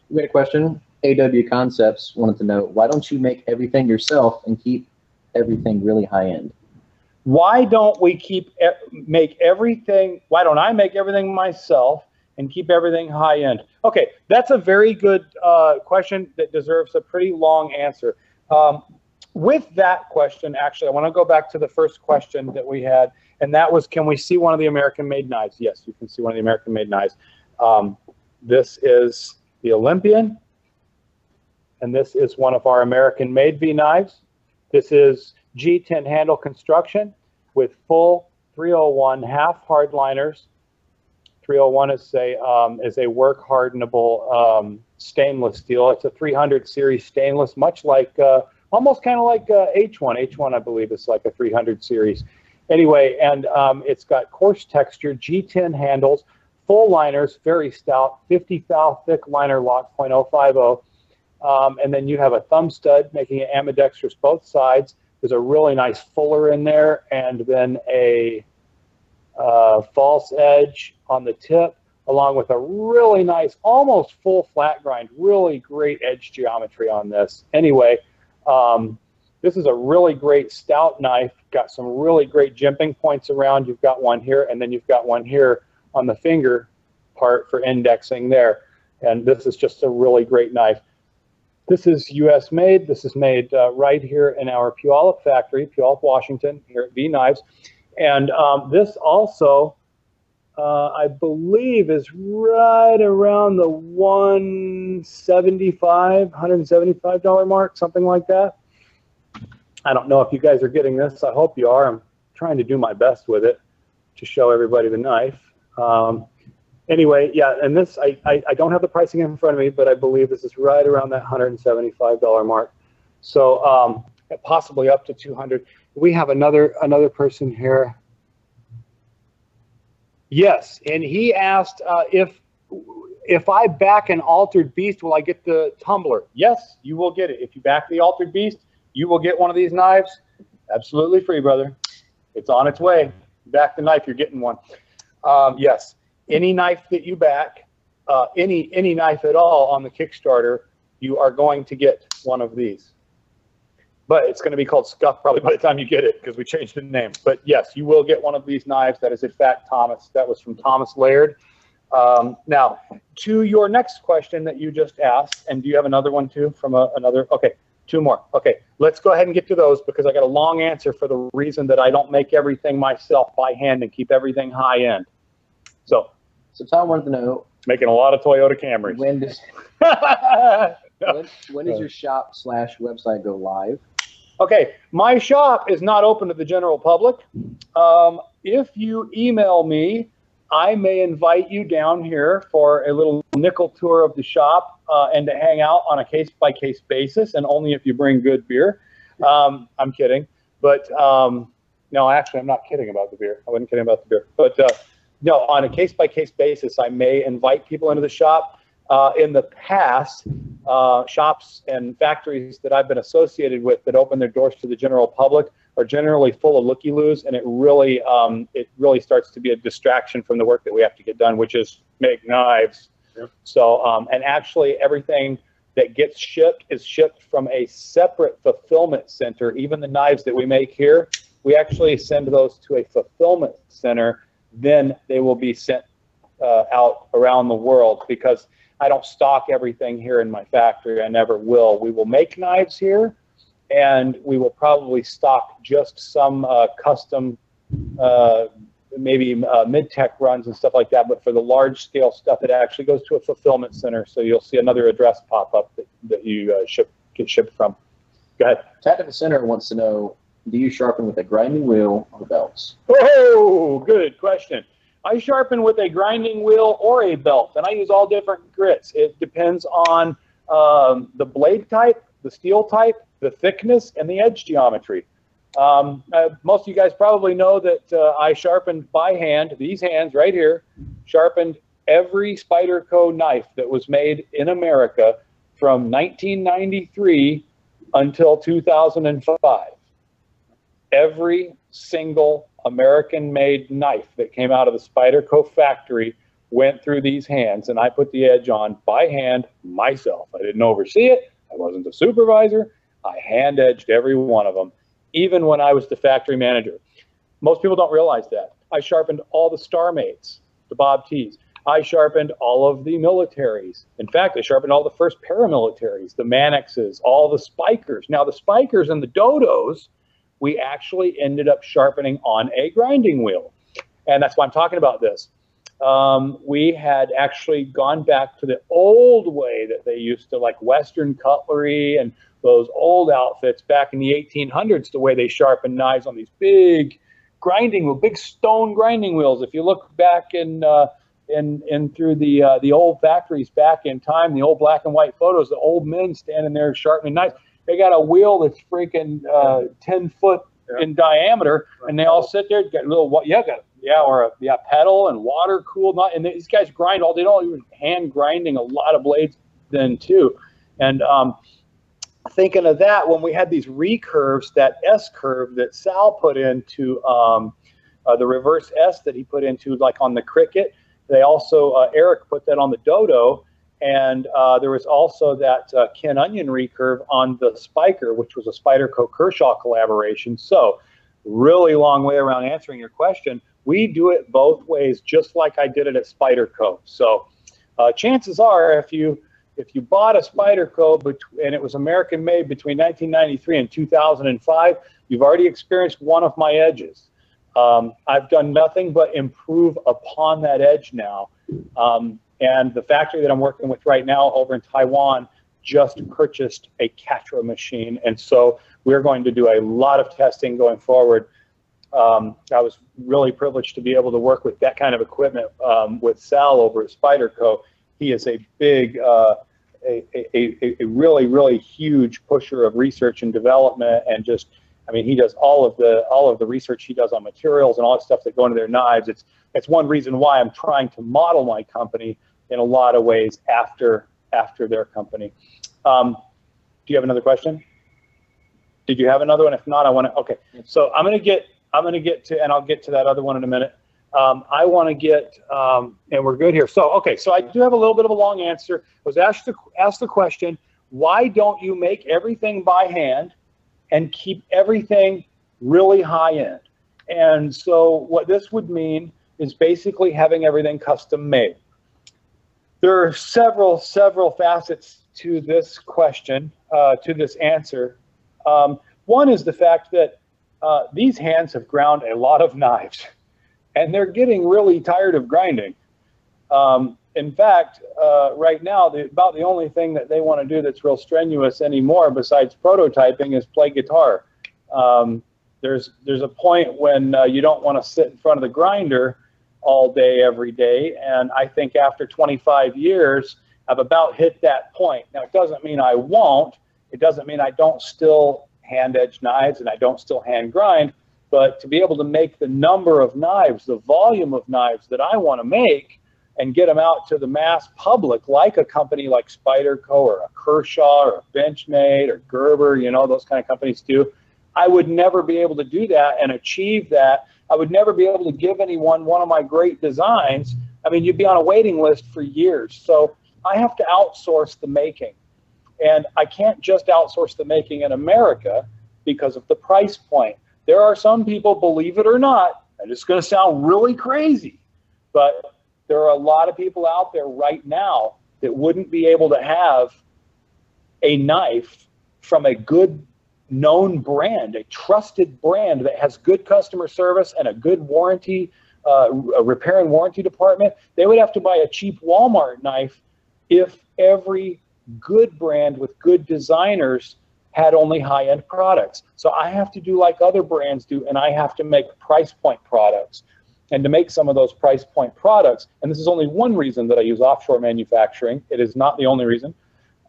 We got a question. AW Concepts wanted to know, why don't you make everything yourself and keep everything really high end? Why don't we make everything? Why don't I make everything myself and keep everything high end? Okay, that's a very good question that deserves a pretty long answer. With that question, actually, I want to go back to the first question that we had, and that was, can we see one of the American-made knives? Yes, you can see one of the American-made knives. This is the Olympian, and this is one of our American-made V knives. This is G10 handle construction with full 301 half hard liners. 301 is a work hardenable stainless steel. It's a 300 series stainless, much like almost kind of like H1. H1, I believe, is like a 300 series. Anyway, and it's got coarse texture, G10 handles, full liners, very stout, 50 thou thick liner lock, .050. And then you have a thumb stud making it ambidextrous both sides. There's a really nice fuller in there, and then a false edge on the tip, along with a really nice, almost full flat grind, really great edge geometry on this. Anyway, this is a really great stout knife, got some really great jimping points around. You've got one here, and then you've got one here on the finger part for indexing there. And this is just a really great knife. This is US made. This is made right here in our Puyallup factory, Puyallup, Washington, here at V Knives. And this also, I believe, is right around the $175 mark, something like that. I don't know if you guys are getting this. I hope you are. I'm trying to do my best with it to show everybody the knife. Anyway, yeah, and this, I don't have the pricing in front of me, but I believe this is right around that $175 mark. So possibly up to 200. We have another person here. Yes, and he asked if I back an Altered Beast, will I get the tumbler? Yes, you will get it. If you back the Altered Beast, you will get one of these knives. Absolutely free, brother. It's on its way. Back the knife, you're getting one. Yes, any knife that you back, any knife at all on the Kickstarter, you are going to get one of these. But it's going to be called Scuff probably by the time you get it, because we changed the name. But yes, you will get one of these knives. That is in fact Thomas. That was from Thomas Laird. Now, to your next question that you just asked, and do you have another one too from another? Okay, two more. Okay, let's go ahead and get to those, because I got a long answer for the reason that I don't make everything myself by hand and keep everything high end. So Tom wanted to know, making a lot of Toyota Camrys. when does when does your shop/website go live? Okay, my shop is not open to the general public. If you email me, I may invite you down here for a little nickel tour of the shop and to hang out on a case-by-case basis, and only if you bring good beer. I'm kidding. But no, actually, I'm not kidding about the beer. I wasn't kidding about the beer. But no, on a case-by-case basis, I may invite people into the shop. In the past, shops and factories that I've been associated with that open their doors to the general public are generally full of looky-loos, and it really starts to be a distraction from the work that we have to get done, which is make knives. Yep. So, and actually everything that gets shipped is shipped from a separate fulfillment center. Even the knives that we make here, we actually send those to a fulfillment center. Then they will be sent out around the world, because I don't stock everything here in my factory. I never will. We will make knives here, and we will probably stock just some custom, maybe mid-tech runs and stuff like that. But for the large-scale stuff, it actually goes to a fulfillment center. So you'll see another address pop up that you get shipped from. Go ahead. Tactical Center wants to know, do you sharpen with a grinding wheel or belts? Oh, good question. I sharpen with a grinding wheel or a belt, and I use all different grits. It depends on the blade type, the steel type, the thickness, and the edge geometry. Most of you guys probably know that I sharpened by hand, these hands right here, sharpened every Spyderco knife that was made in America from 1993 until 2005. Every single American-made knife that came out of the Spyderco factory went through these hands, and I put the edge on by hand myself. I didn't oversee it. I wasn't a supervisor. I hand-edged every one of them, even when I was the factory manager. Most people don't realize that. I sharpened all the Star Mates, the Bob T's. I sharpened all of the militaries. In fact, I sharpened all the first paramilitaries, the Mannixes, all the Spikers. Now, the Spikers and the Dodos, we actually ended up sharpening on a grinding wheel. And that's why I'm talking about this. We had actually gone back to the old way that they used to, like Western cutlery and those old outfits back in the 1800s, the way they sharpened knives on these big grinding wheels, big stone grinding wheels. If you look back in through the old factories back in time, the old black and white photos, the old men standing there sharpening knives. They got a wheel that's freaking 10 foot in diameter, and they all sit there, got a little, pedal and water cooled. And these guys grind all day long, even hand grinding a lot of blades then too. And thinking of that, when we had these recurves, that S curve that Sal put into the reverse S that he put into, like on the Cricket, they also, Eric put that on the Dodo. And there was also that Ken Onion recurve on the Spiker, which was a Spyderco Kershaw collaboration. So really long way around answering your question. We do it both ways, just like I did it at Spyderco. So chances are, if you bought a Spyderco and it was American made between 1993 and 2005, you've already experienced one of my edges. I've done nothing but improve upon that edge now. And the factory that I'm working with right now over in Taiwan just purchased a Catra machine. And so we're going to do a lot of testing going forward. I was really privileged to be able to work with that kind of equipment with Sal over at Spyderco. He is a big, a really, really huge pusher of research and development, and just, I mean, he does all of the research he does on materials and all that stuff that go into their knives. It's one reason why I'm trying to model my company in a lot of ways after their company. Do you have another question? Did you have another one? If not, I want to. Okay, so I'm gonna get to, and I'll get to that other one in a minute. I want to get, and we're good here. So okay, so I do have a little bit of a long answer. I was asked the question, why don't you make everything by hand and keep everything really high end? And so what this would mean is basically having everything custom made. There are several facets to this question, to this answer. One is the fact that these hands have ground a lot of knives, and they're getting really tired of grinding. In fact, right now, about the only thing that they want to do that's real strenuous anymore besides prototyping is play guitar. There's a point when you don't want to sit in front of the grinder all day, every day. And I think after 25 years, I've about hit that point. Now, it doesn't mean I won't. It doesn't mean I don't still hand edge knives and I don't still hand grind. But to be able to make the number of knives, the volume of knives that I want to make and get them out to the mass public, like a company like Spyderco or a Kershaw or a Benchmade or Gerber, you know, those kind of companies do, I would never be able to do that and achieve that. I would never be able to give anyone one of my great designs. I mean, you'd be on a waiting list for years. So I have to outsource the making. And I can't just outsource the making in America because of the price point. There are some people, believe it or not, and it's going to sound really crazy, but there are a lot of people out there right now that wouldn't be able to have a knife from a good known brand, a trusted brand that has good customer service and a good warranty, a repair and warranty department. They would have to buy a cheap Walmart knife if every good brand with good designers had only high-end products. So I have to do like other brands do, and I have to make price point products. And to make some of those price point products, and this is only one reason that I use offshore manufacturing, it is not the only reason,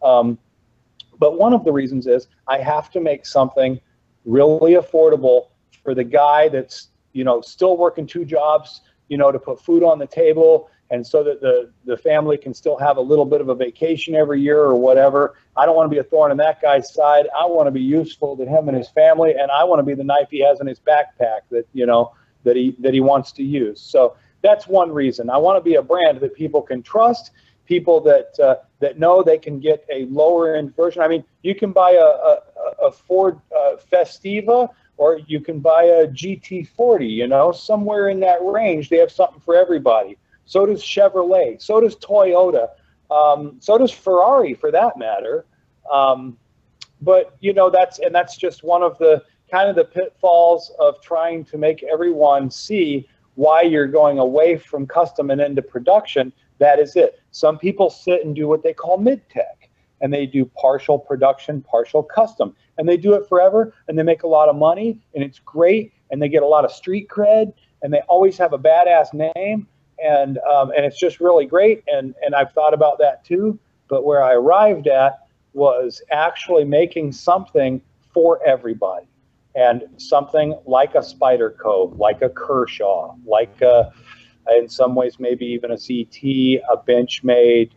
but one of the reasons is I have to make something really affordable for the guy that's, you know, still working 2 jobs, you know, to put food on the table, and so that the family can still have a little bit of a vacation every year or whatever. I don't want to be a thorn in that guy's side. I want to be useful to him and his family, and I want to be the knife he has in his backpack that, you know, that he wants to use. So that's one reason. I want to be a brand that people can trust, people that that know they can get a lower end version. I mean, you can buy a Ford Festiva, or you can buy a GT40, you know, somewhere in that range. They have something for everybody. So does Chevrolet, so does Toyota, so does Ferrari for that matter. But, you know, that's just one of the kind of the pitfalls of trying to make everyone see why you're going away from custom and into production. That is it. Some people sit and do what they call mid-tech, and they do partial production, partial custom, and they do it forever, and they make a lot of money, and it's great, and they get a lot of street cred, and they always have a badass name, and it's just really great, and I've thought about that too. But where I arrived at was actually making something for everybody, and something like a Spyderco, like a Kershaw, like a, in some ways maybe even a CT, a Benchmade.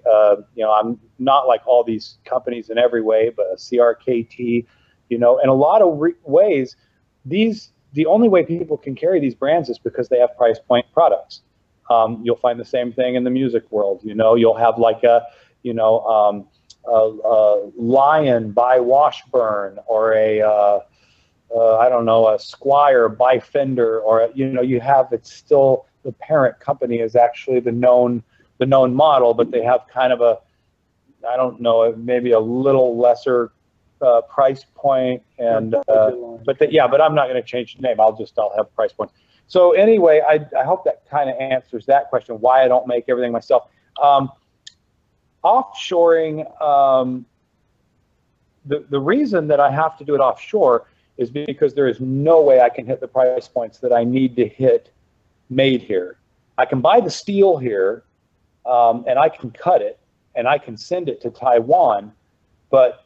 You know, I'm not like all these companies in every way, but a CRKT. You know, in a lot of ways, the only way people can carry these brands is because they have price point products. You'll find the same thing in the music world. You know, you'll have like a, you know, Lion by Washburn, or a I don't know, a Squire by Fender, or, you know, you have, it's still, the parent company is actually the known model, but they have kind of a, I don't know, maybe a little lesser price point, and but I'm not going to change the name. I'll have price points. So anyway, I hope that kind of answers that question, why I don't make everything myself. Offshoring, the reason that I have to do it offshore is because there is no way I can hit the price points that I need to hit made here. I can buy the steel here, and I can cut it, and I can send it to Taiwan, but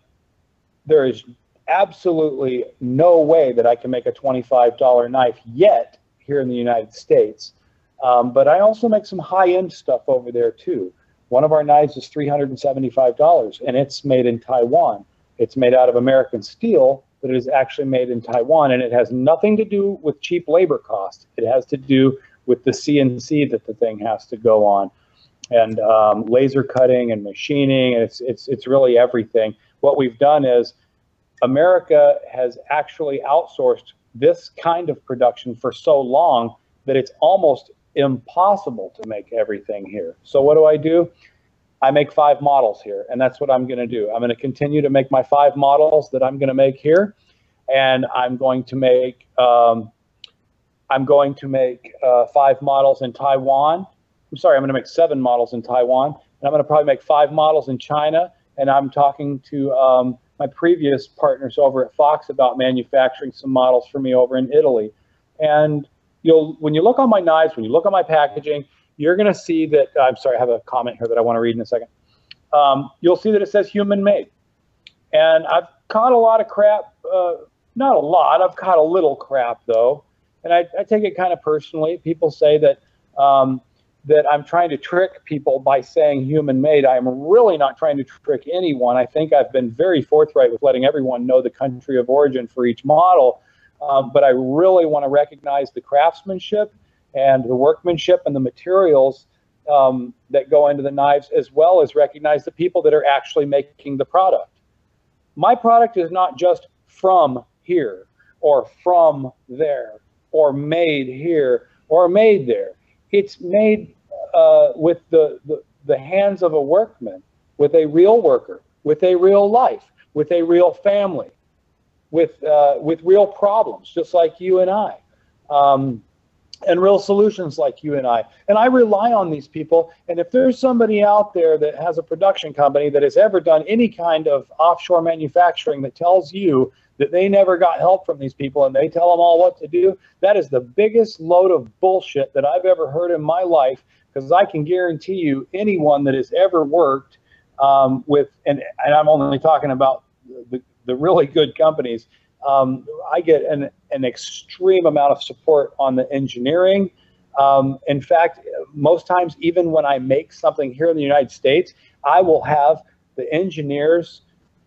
there is absolutely no way that I can make a $25 knife yet here in the United States. But I also make some high-end stuff over there too. One of our knives is $375, and it's made in Taiwan. It's made out of American steel, but it is actually made in Taiwan, and it has nothing to do with cheap labor cost. It has to do with the CNC that the thing has to go on, and laser cutting and machining, and it's really everything. What we've done is America has actually outsourced this kind of production for so long that it's almost impossible to make everything here. So what do? I make 5 models here, and that's what I'm going to do. I'm going to continue to make my 5 models that I'm going to make here, and I'm going to make 5 models in Taiwan. I'm sorry, I'm going to make 7 models in Taiwan, and I'm going to probably make 5 models in China. And I'm talking to my previous partners over at Fox about manufacturing some models for me over in Italy. And when you look on my knives, when you look on my packaging, you're going to see that, I'm sorry, I have a comment here that I want to read in a second. You'll see that it says human made. And I've caught a lot of crap, not a lot, I've caught a little crap though. And I take it kind of personally. People say that, that I'm trying to trick people by saying human made. I am really not trying to trick anyone. I think I've been very forthright with letting everyone know the country of origin for each model. But I really want to recognize the craftsmanship and the workmanship and the materials that go into the knives, as well as recognize the people that are actually making the product. My product is not just from here or from there or made here or made there. It's made with the hands of a workman. with a real worker, with a real life, with a real family, with real problems, just like you and I, and real solutions like you and I. And I rely on these people. And if there's somebody out there that has a production company that has ever done any kind of offshore manufacturing that tells you that they never got help from these people and they tell them all what to do, that is the biggest load of bullshit that I've ever heard in my life, because I can guarantee you anyone that has ever worked with, and I'm only talking about the really good companies, I get an extreme amount of support on the engineering. In fact, most times, even when I make something here in the United States, I will have the engineers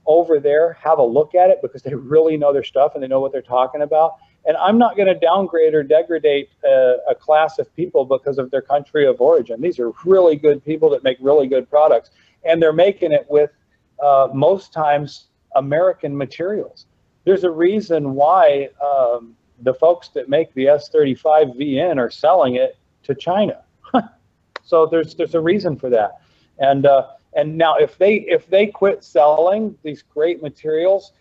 over there have a look at it because they really know their stuff and they know what they're talking about. And I'm not going to downgrade or degrade a class of people because of their country of origin. These are really good people that make really good products, and they're making it with most times American materials. There's a reason why the folks that make the S35VN are selling it to China. So there's a reason for that. And now if they quit selling these great materials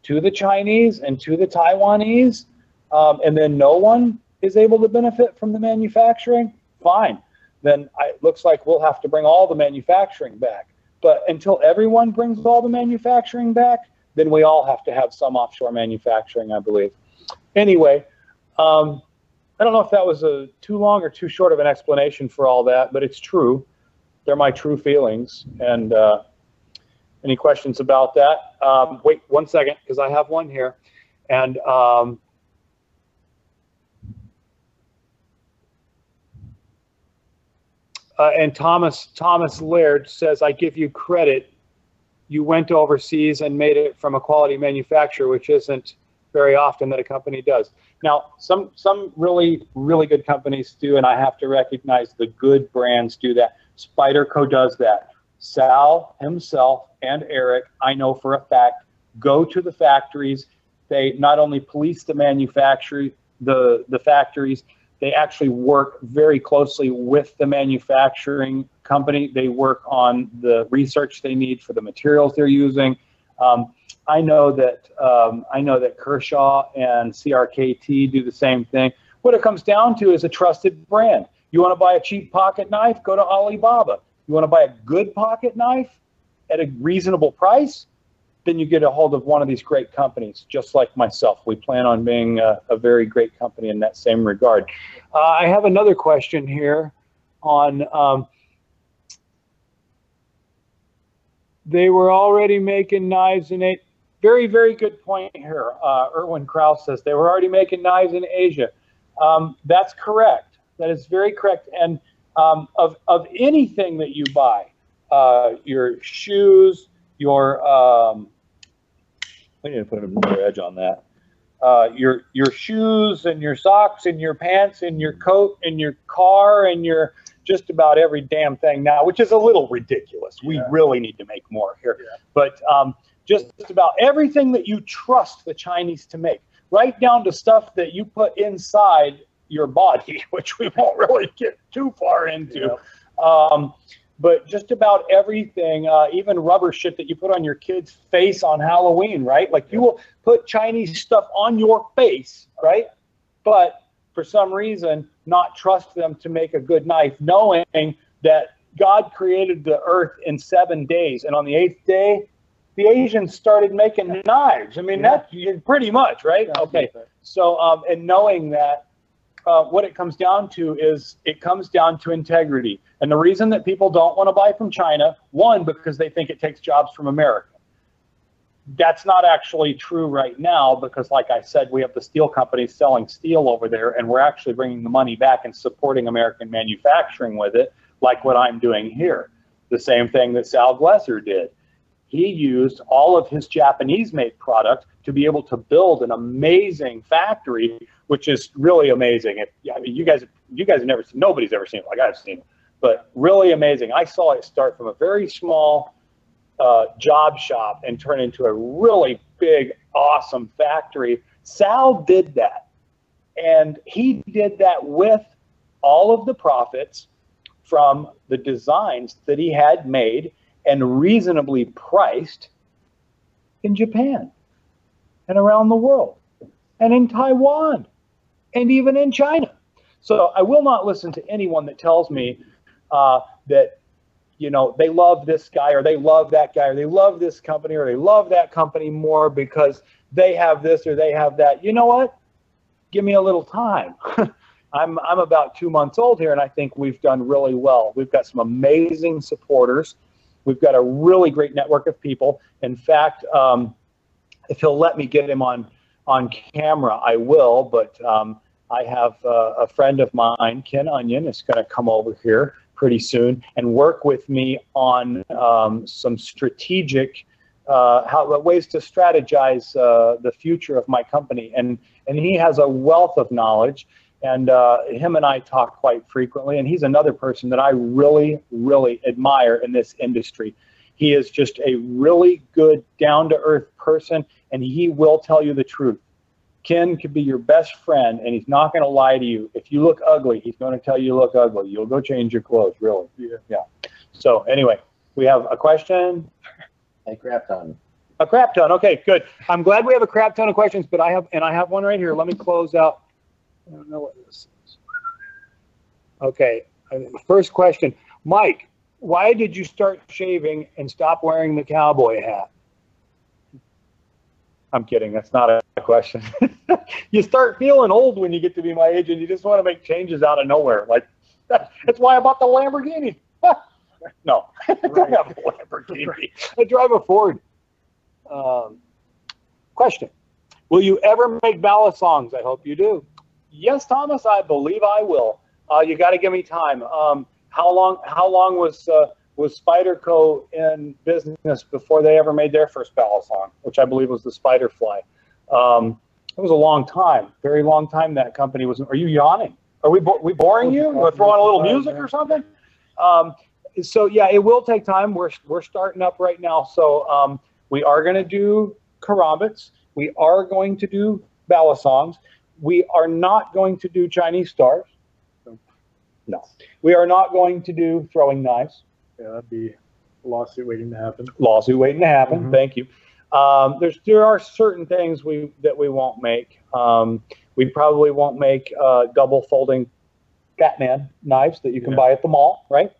to the Chinese and to the Taiwanese, and then no one is able to benefit from the manufacturing, fine. Then it looks like we'll have to bring all the manufacturing back. But until everyone brings all the manufacturing back, then we all have to have some offshore manufacturing, I believe. Anyway, I don't know if that was too long or too short of an explanation for all that, but it's true. They're my true feelings. And any questions about that? Wait 1 second, because I have one here. And Thomas Laird says, I give you credit. You went overseas and made it from a quality manufacturer, which isn't very often that a company does. Now, some really, really good companies do, and I have to recognize the good brands do that. Spyderco does that. Sal himself and Eric, I know for a fact, go to the factories. They not only police the manufacturing, the factories, they actually work very closely with the manufacturing company. They work on the research they need for the materials they're using. I know that Kershaw and CRKT do the same thing. What it comes down to is a trusted brand. You want to buy a cheap pocket knife? Go to Alibaba. You want to buy a good pocket knife at a reasonable price? Then you get a hold of one of these great companies, just like myself. We plan on being a very great company in that same regard. I have another question here on, they were already making knives in a very, very good point here. Erwin Krause says they were already making knives in Asia. That's correct. That is very correct. And of anything that you buy, your shoes, your we need to put another edge on that. Your shoes and your socks and your pants and your coat and your car and your just about every damn thing now, which is a little ridiculous. We really need to make more here. Yeah. But just about everything that you trust the Chinese to make, right down to stuff that you put inside your body, which we won't really get too far into. Yeah. But just about everything, even rubber shit that you put on your kid's face on Halloween, right? Like you will put Chinese stuff on your face, right? But for some reason, not trust them to make a good knife, knowing that God created the earth in 7 days. And on the 8th day, the Asians started making knives. I mean, that's pretty much, right? Okay. So, and knowing that, what it comes down to is it comes down to integrity. And the reason that people don't want to buy from China, one, because they think it takes jobs from America. That's not actually true right now because, like I said, we have the steel companies selling steel over there, and we're actually bringing the money back and supporting American manufacturing with it, like what I'm doing here. The same thing that Sal Glesser did. He used all of his Japanese-made product to be able to build an amazing factory, which is really amazing. I mean, you guys have never seen, nobody's ever seen it like I've seen it, but really amazing. I saw it start from a very small job shop and turn into a really big, awesome factory. Sal did that, and he did that with all of the profits from the designs that he had made and reasonably priced in Japan and around the world and in Taiwan and even in China. So I will not listen to anyone that tells me that, you know, they love this guy or they love that guy or they love this company or they love that company more because they have this or they have that. You know what? Give me a little time. I'm about 2 months old here, and I think we've done really well. We've got some amazing supporters. We've got a really great network of people. In fact, if he'll let me get him on camera, I will. But I have a friend of mine, Ken Onion, is going to come over here pretty soon and work with me on some strategic ways to strategize the future of my company. And he has a wealth of knowledge. And him and I talk quite frequently. And he's another person that I really, really admire in this industry. He is just a really good, down-to-earth person, and he will tell you the truth. Ken could be your best friend, and he's not going to lie to you. If you look ugly, he's going to tell you you look ugly. You'll go change your clothes, really. Yeah. So anyway, we have a question. A crap ton. A crap ton. Okay, good. I'm glad we have a crap ton of questions, but I have one right here. Let me close out. I don't know what this is. Okay, first question. Mike, why did you start shaving and stop wearing the cowboy hat? I'm kidding. That's not a question. You start feeling old when you get to be my age, and you just want to make changes out of nowhere. Like, that's why I bought the Lamborghini. No, I don't have a Lamborghini. I drive a Ford. Question. Will you ever make ballad songs? I hope you do. Yes, Thomas, I believe I will. You got to give me time. How long was Spyderco in business before they ever made their first ballad song, which I believe was the Spiderfly? It was a long time, very long time. That company was. Are you yawning? Are we boring you? We're throwing a little music or something? So yeah, it will take time. We're starting up right now. So we are going to do karambits. We are going to do ballad songs. We are not going to do Chinese stars. No. We are not going to do throwing knives. Yeah, that'd be a lawsuit waiting to happen. Lawsuit waiting to happen. Mm-hmm. Thank you. There are certain things that we won't make. We probably won't make double folding Batman knives that you can buy at the mall, right?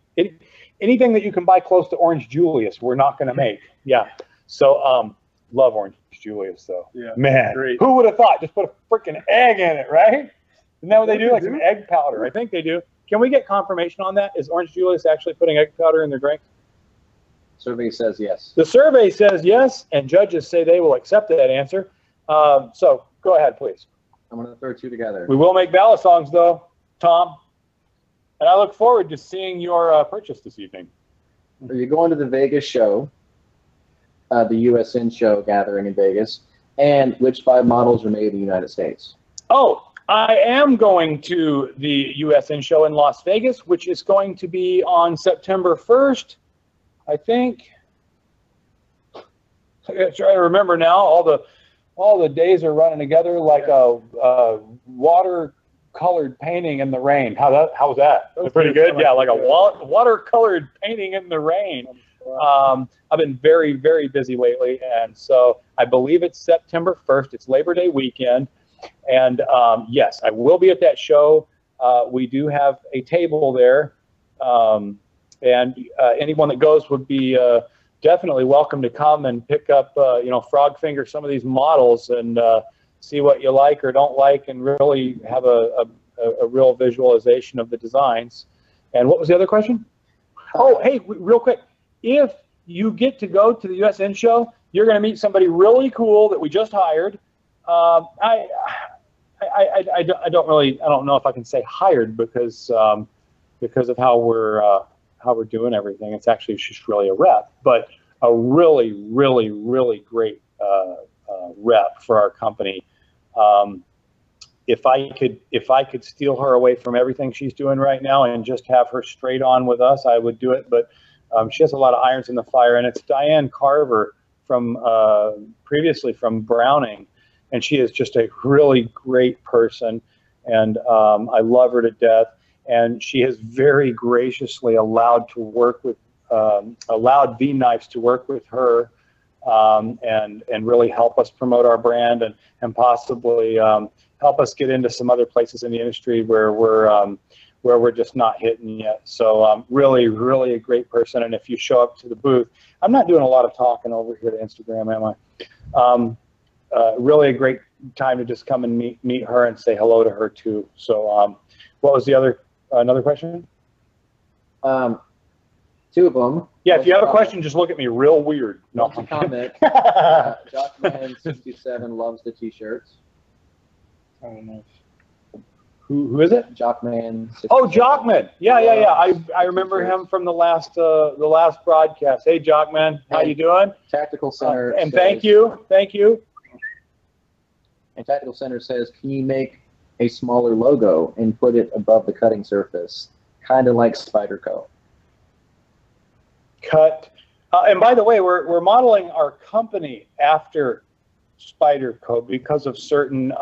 Anything that you can buy close to Orange Julius, we're not going to make. Yeah. So love Orange Julius though. Yeah. Man, great. Who would have thought? Just put a freaking egg in it, right? Isn't that what they do? Like some egg powder. I think they do. Can we get confirmation on that? Is Orange Julius actually putting egg powder in their drink? Survey says yes. The survey says yes, and judges say they will accept that answer. So go ahead, please. I'm going to throw two together. We will make ballad songs, though, Tom. And I look forward to seeing your purchase this evening. Are you going to the Vegas show, the USN show gathering in Vegas, and which 5 models are made in the United States? Oh, I am going to the USN show in Las Vegas, which is going to be on September 1st, I think. I gotta try to remember now. All the days are running together like a watercolored painting in the rain. How was that? That's pretty good. Yeah, like a watercolored painting in the rain. I've been very, very busy lately, and so I believe it's September 1st. It's Labor Day weekend. And yes, I will be at that show. We do have a table there, and anyone that goes would be definitely welcome to come and pick up, frog finger some of these models and see what you like or don't like, and really have a real visualization of the designs. And what was the other question? Oh, hey, real quick, if you get to go to the USN show, you're going to meet somebody really cool that we just hired. I don't know if I can say hired because of how we're doing everything. It's actually just really a rep, but a really, really, really great rep for our company. If I could steal her away from everything she's doing right now and just have her straight on with us, I would do it. But she has a lot of irons in the fire, and it's Diane Carver from previously from Browning. And she is just a really great person, and I love her to death. And she has very graciously allowed to work with allowed V-Knives to work with her and really help us promote our brand and possibly help us get into some other places in the industry where we're just not hitting yet. So really, really a great person. And if you show up to the booth, I'm not doing a lot of talking over here to Instagram, am I? Really a great time to just come and meet her and say hello to her too. So what was the another question? Two of them. Yeah, if you have a question, just look at me real weird. No. Comment. Jockman67 loves the t-shirts. I don't know. Who is it? Jockman. Oh, Jockman. Yeah. I remember him from the last broadcast. Hey, Jockman, how you doing? Tactical Center. And thank you. And Tactical Center says, can you make a smaller logo and put it above the cutting surface, kind of like Spyderco? Cut. And by the way, we're modeling our company after Spyderco because of certain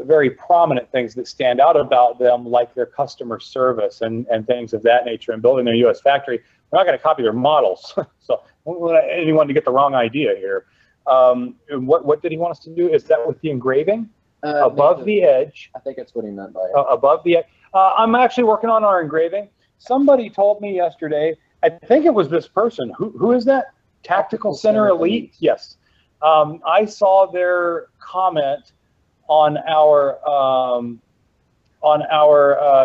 very prominent things that stand out about them, like their customer service and things of that nature, and building their U.S. factory. We're not going to copy their models, so I don't want anyone to get the wrong idea here. What did he want us to do? Is that with the engraving? Above the edge. I think that's what he meant by it. Above the edge. I'm actually working on our engraving. Somebody told me yesterday, I think it was this person. Who is that? Tactical Center Elite? Yes. I saw their comment on our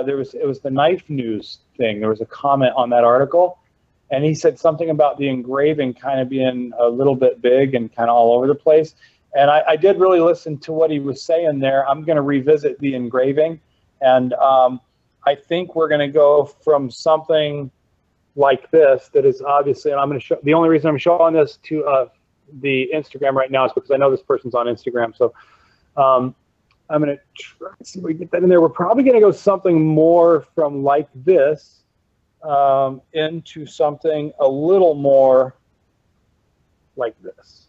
it was the Knife News thing. There was a comment on that article, and he said something about the engraving kind of being a little bit big and kind of all over the place. And I did really listen to what he was saying there. I'm going to revisit the engraving, and I think we're going to go from something like this that is obviously, and I'm going to show, the only reason I'm showing this to the Instagram right now is because I know this person's on Instagram. So I'm going to try to see if we can get that in there. We're probably going to go something more from like this into something a little more like this.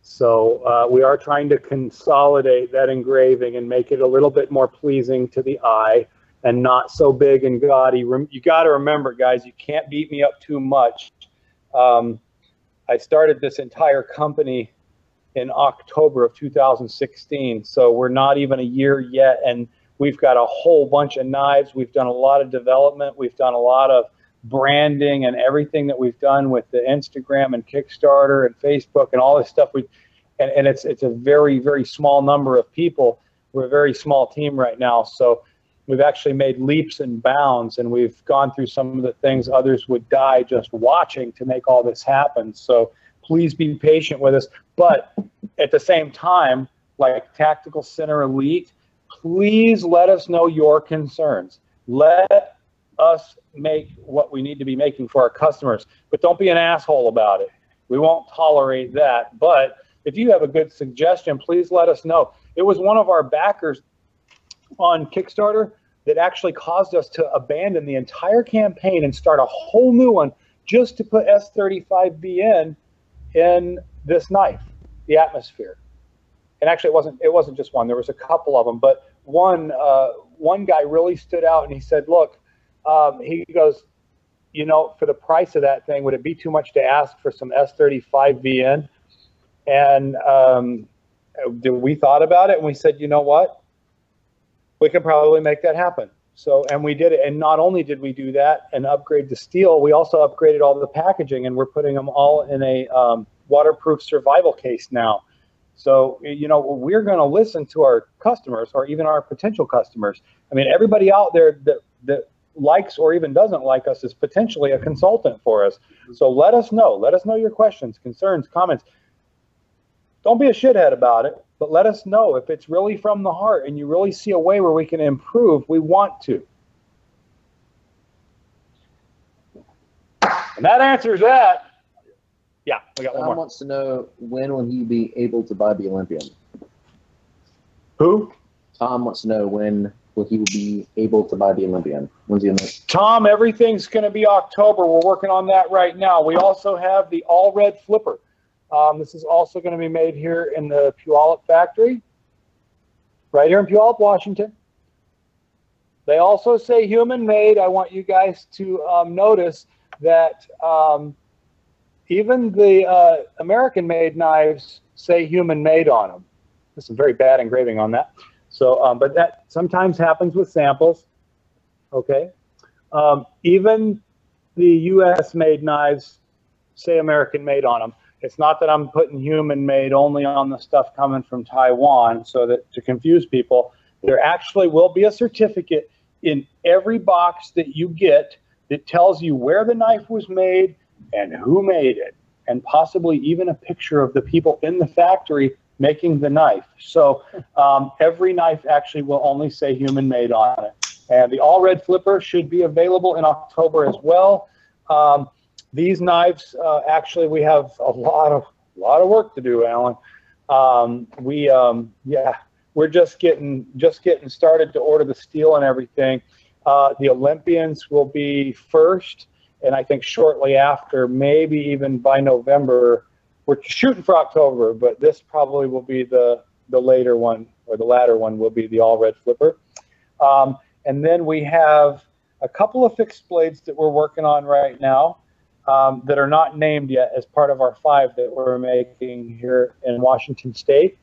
So we are trying to consolidate that engraving and make it a little bit more pleasing to the eye and not so big and gaudy. You got to remember, guys, you can't beat me up too much. I started this entire company in October of 2016, so we're not even a year yet, and we've got a whole bunch of knives. We've done a lot of development. We've done a lot of branding, and everything that we've done with the Instagram and Kickstarter and Facebook and all this stuff. And it's a very, very small number of people. We're a very small team right now, so we've actually made leaps and bounds, and we've gone through some of the things others would die just watching to make all this happen. So please be patient with us. But at the same time, like Tactical Center Elite, please let us know your concerns. Let us make what we need to be making for our customers, but don't be an asshole about it. We won't tolerate that. But if you have a good suggestion, please let us know. It was one of our backers on Kickstarter that actually caused us to abandon the entire campaign and start a whole new one just to put S35VN in this knife, the Atmosphere. And actually it wasn't just one, there was a couple of them, but one guy really stood out, and he said, look, he goes, you know, for the price of that thing, would it be too much to ask for some S35VN? And we thought about it, and we said, you know what? We can probably make that happen. So, and we did it. And not only did we do that and upgrade the steel, we also upgraded all the packaging, and we're putting them all in a waterproof survival case now. So, you know, we're going to listen to our customers, or even our potential customers. I mean, everybody out there that likes or even doesn't like us is potentially a consultant for us. So let us know. Let us know your questions, concerns, comments. Don't be a shithead about it, but let us know if it's really from the heart and you really see a way where we can improve. We want to. And that answers that. Yeah, we got one more. Tom wants to know, when will he be able to buy the Olympian? Who? Tom wants to know, when will he be able to buy the Olympian? When's the Olympian? Tom, everything's going to be October. We're working on that right now. We also have the all red flipper. This is also going to be made here in the Puyallup factory, right here in Puyallup, Washington. They also say human-made. I want you guys to notice that even the American-made knives say human-made on them. There's some very bad engraving on that. So, but that sometimes happens with samples. Okay. Even the U.S.-made knives say American-made on them. It's not that I'm putting human-made only on the stuff coming from Taiwan, so that to confuse people. There actually will be a certificate in every box that you get that tells you where the knife was made and who made it, and possibly even a picture of the people in the factory making the knife. So every knife actually will only say human-made on it. And the all-red flipper should be available in October as well. These knives, actually, we have a lot of work to do, Alan. We're just getting started to order the steel and everything. The Olympians will be first, and I think shortly after, maybe even by November. We're shooting for October, but this probably will be the later one, or the latter one will be the all-red flipper. And then we have a couple of fixed blades that we're working on right now that are not named yet as part of our 5 that we're making here in Washington State.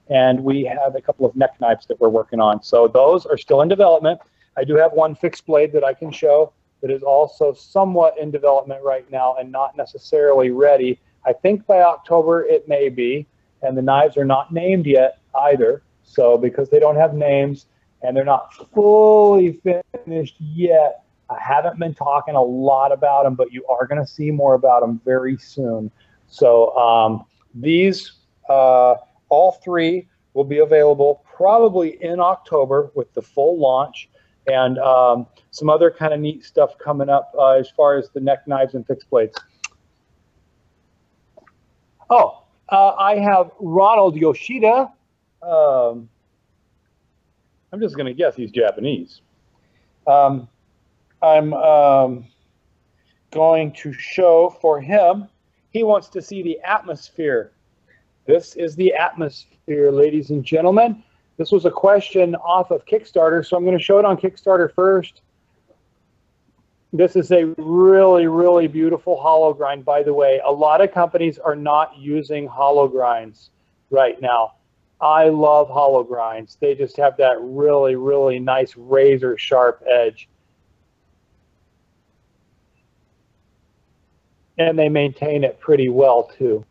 And we have a couple of neck knives that we're working on. So those are still in development. I do have one fixed blade that I can show that is also somewhat in development right now and not necessarily ready. I think by October it may be, and the knives are not named yet either. So because they don't have names and they're not fully finished yet, I haven't been talking a lot about them, but you are going to see more about them very soon. So these, all 3 will be available probably in October with the full launch, and some other kind of neat stuff coming up as far as the neck knives and fixed blades. Oh, I have Ronald Yoshida. I'm just going to guess he's Japanese. I'm going to show for him. He wants to see the atmosphere. This is the atmosphere, ladies and gentlemen. This was a question off of Kickstarter, so I'm going to show it on Kickstarter first. This is a really, really beautiful hollow grind, by the way. A lot of companies are not using hollow grinds right now. I love hollow grinds. They just have that really, really nice razor sharp edge. And they maintain it pretty well, too.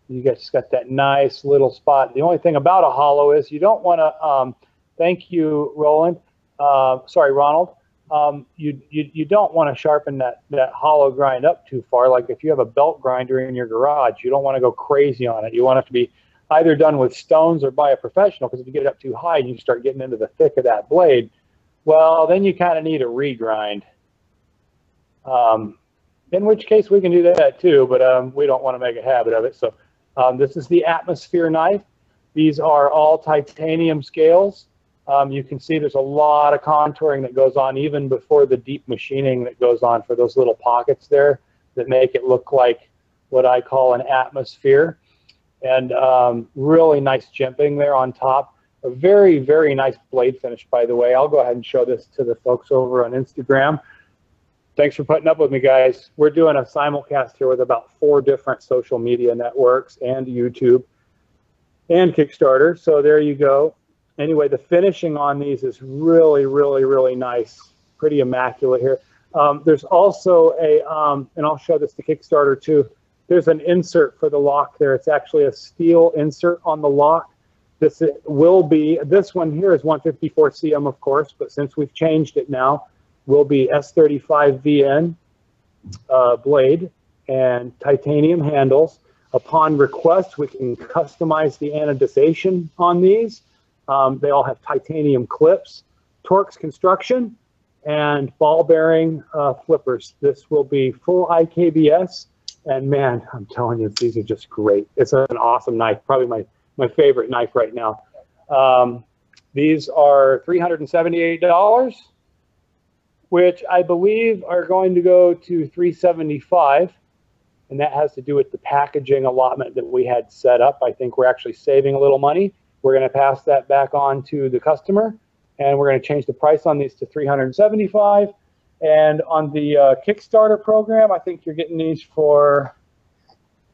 You guys got that nice little spot. The only thing about a hollow is you don't want to, thank you, Roland. Sorry, Ronald. You don't want to sharpen that hollow grind up too far. Like if you have a belt grinder in your garage, you don't want to go crazy on it. You want it to be either done with stones or by a professional, because if you get it up too high and you start getting into the thick of that blade, well, then you kind of need a regrind. In which case we can do that too, but we don't want to make a habit of it. So this is the Atmosphere knife. These are all titanium scales. You can see there's a lot of contouring that goes on even before the deep machining that goes on for those little pockets there that make it look like what I call an atmosphere. And really nice jimping there on top. A very, very nice blade finish, by the way. I'll go ahead and show this to the folks over on Instagram. Thanks for putting up with me, guys. We're doing a simulcast here with about 4 different social media networks and YouTube and Kickstarter. So there you go. Anyway, the finishing on these is really, really, really nice. Pretty immaculate here. There's also a, and I'll show this to Kickstarter too. There's an insert for the lock there. It's actually a steel insert on the lock. This will be, this one here is 154 cm, of course, but since we've changed it now, will be S35VN blade and titanium handles. Upon request, we can customize the anodization on these. They all have titanium clips, Torx construction, and ball bearing flippers. This will be full IKBS, and man, I'm telling you, these are just great. It's an awesome knife, probably my favorite knife right now. These are $378, which I believe are going to go to $375, and that has to do with the packaging allotment that we had set up. I think we're actually saving a little money. We're going to pass that back on to the customer, and we're going to change the price on these to $375. And on the Kickstarter program, I think you're getting these for,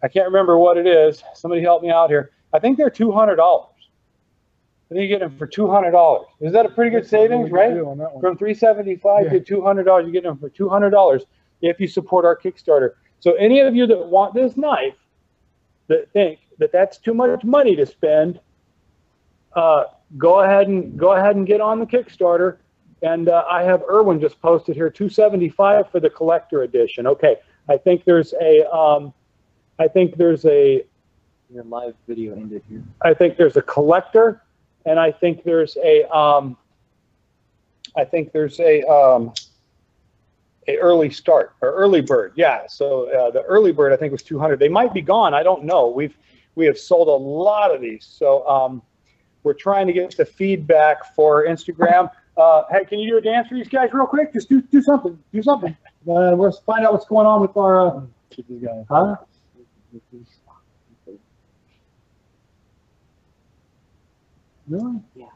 I can't remember what it is. Somebody help me out here. I think they're $200. I think you get them for $200. Is that a pretty good savings, right? From $375 to $200, you get them for $200 if you support our Kickstarter. So any of you that want this knife, that think that that's too much money to spend, go ahead and get on the Kickstarter. And I have Erwin just posted here $275 for the collector edition. Okay, I think there's a Your live video ended here. I think there's a collector, and I think there's a early start or early bird. Yeah. So the early bird I think was 200. They might be gone. I don't know. We have sold a lot of these. So we're trying to get the feedback for Instagram. Hey, can you do a dance for these guys real quick? Just do something. Do something. Let's find out what's going on with our. Huh? Really? Yeah.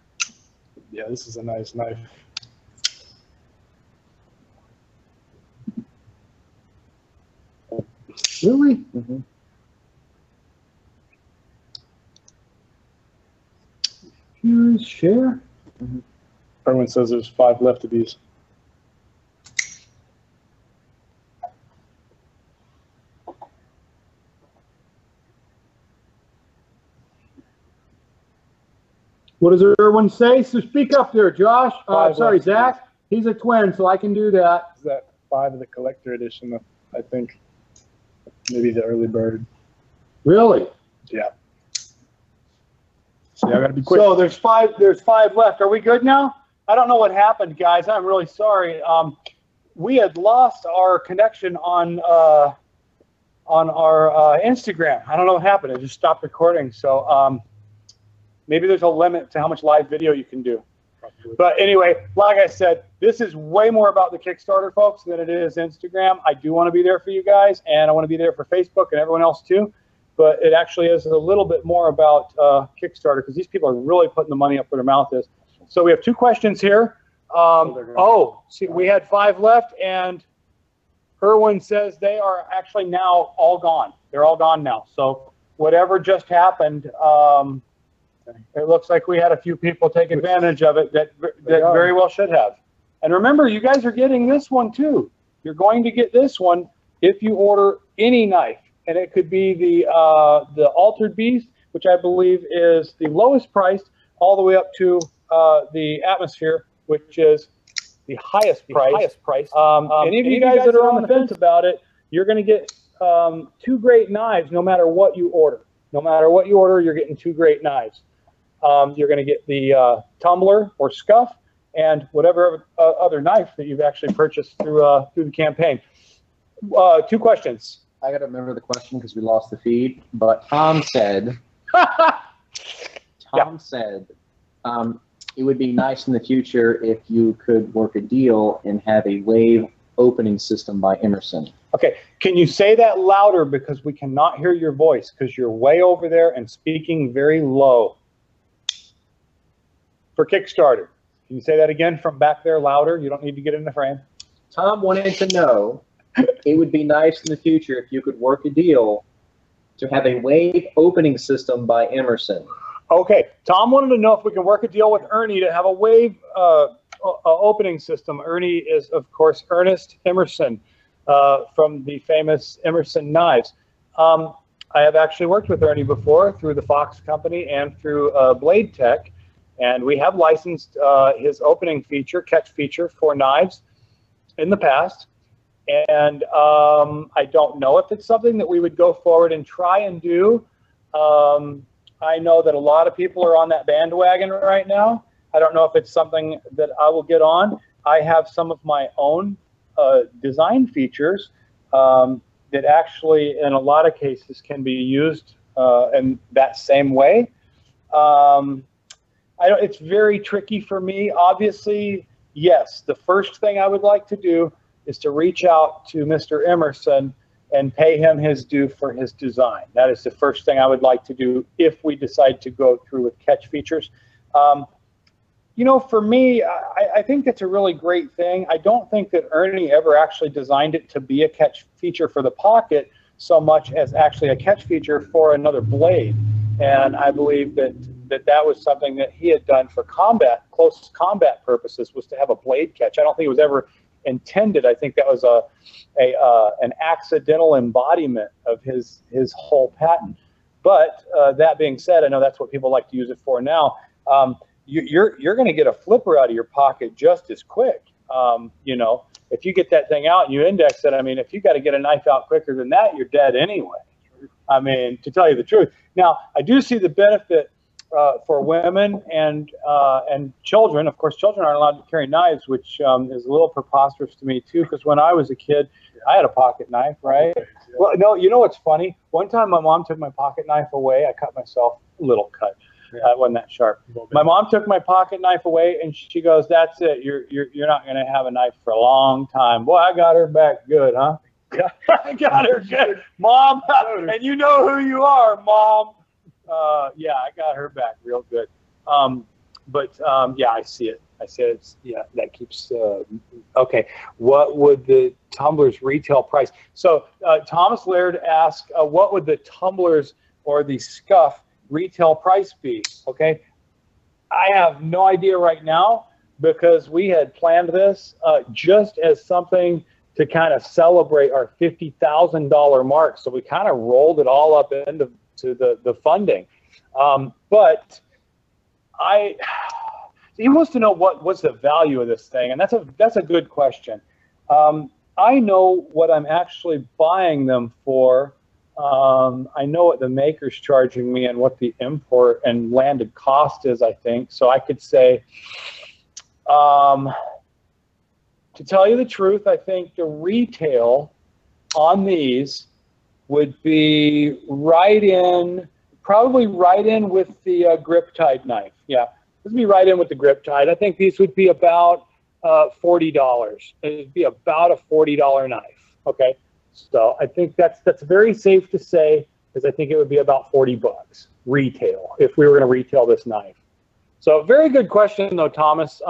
Yeah, this is a nice knife. Really? Mm-hmm. Here's share. Mm-hmm. Erwin says there's 5 left of these. What does Erwin say? So speak up there, Josh. Sorry, left, Zach. He's a twin, so I can do that. Is that 5 of the collector edition? I think maybe the early bird. Really? Yeah. So yeah, I gotta be quick. So there's five left. Are we good now? I don't know what happened, guys. I'm really sorry. We had lost our connection on our Instagram. I don't know what happened. It just stopped recording. So maybe there's a limit to how much live video you can do. Probably. But anyway, like I said, this is way more about the Kickstarter, folks, than it is Instagram. I do want to be there for you guys, and I want to be there for Facebook and everyone else too. But it actually is a little bit more about Kickstarter, because these people are really putting the money up where their mouth is. So we have 2 questions here. See, we had 5 left, and Erwin says they are actually now all gone. They're all gone now. So whatever just happened, it looks like we had a few people take advantage of it that very well should have. And remember, you guys are getting this one too. You're going to get this one if you order any knife, and it could be the Altered Beast, which I believe is the lowest priced, all the way up to the Atmosphere, which is the highest price. Any of you guys that are on the fence about it, you're going to get 2 great knives no matter what you order. No matter what you order, you're getting 2 great knives. You're going to get the tumbler or scuff and whatever other knife that you've actually purchased through the campaign. 2 questions. I got to remember the question because we lost the feed. But Tom said, said, it would be nice in the future if you could work a deal and have a wave opening system by Emerson. Okay, can you say that louder, because we cannot hear your voice because you're way over there and speaking very low. For Kickstarter, can you say that again from back there louder? You don't need to get in the frame. Tom wanted to know, it would be nice in the future if you could work a deal to have a wave opening system by Emerson. Okay, Tom wanted to know if we can work a deal with Ernie to have a wave opening system. Ernie is, of course, Ernest Emerson from the famous Emerson Knives. I have actually worked with Ernie before through the Fox Company and through Blade Tech, and we have licensed his opening feature, catch feature, for knives in the past. And I don't know if it's something that we would go forward and try and do. I know that a lot of people are on that bandwagon right now. I don't know if it's something that I will get on. I have some of my own design features that actually, in a lot of cases, can be used in that same way. It's very tricky for me. Obviously, yes, the first thing I would like to do is to reach out to Mr. Emerson and pay him his due for his design. That is the first thing I would like to do if we decide to go through with catch features. You know, for me, I think that's a really great thing. I don't think that Ernie ever actually designed it to be a catch feature for the pocket so much as actually a catch feature for another blade. And I believe that that was something that he had done for combat, close combat purposes, was to have a blade catch. I don't think it was ever intended. I think that was an accidental embodiment of his whole patent. But that being said, I know that's what people like to use it for now. You're going to get a flipper out of your pocket just as quick. You know, if you get that thing out and you index it, I mean, if you got to get a knife out quicker than that, you're dead anyway. I mean, to tell you the truth. Now, I do see the benefit for women and children. Of course, children aren't allowed to carry knives, which is a little preposterous to me too. Because when I was a kid, I had a pocket knife, right? Well, no, you know what's funny? One time, my mom took my pocket knife away. I cut myself a little cut. It wasn't that sharp. My mom took my pocket knife away, and she goes, "That's it. You're not going to have a knife for a long time." Boy, I got her back good, huh? I got her good, Mom. And you know who you are, Mom. Yeah, I got her back real good. Yeah, I see it. I said it's, yeah, that keeps. Okay, what would the tumblers retail price? So Thomas Laird asked, what would the tumblers or the scuff retail price be? Okay, I have no idea right now, because we had planned this just as something to kind of celebrate our $50,000 mark. So we kind of rolled it all up into the funding. But he wants to know what's the value of this thing, and that's a good question. I know what I'm actually buying them for. I know what the maker's charging me and what the import and landed cost is, I think. So I could say, to tell you the truth, I think the retail on these would be probably right in with the grip tied knife. Yeah, this would be right in with the grip tied. I think these would be about $40. It'd be about a $40 knife. Okay. So I think that's very safe to say, because I think it would be about $40 retail if we were going to retail this knife. So very good question though, Thomas.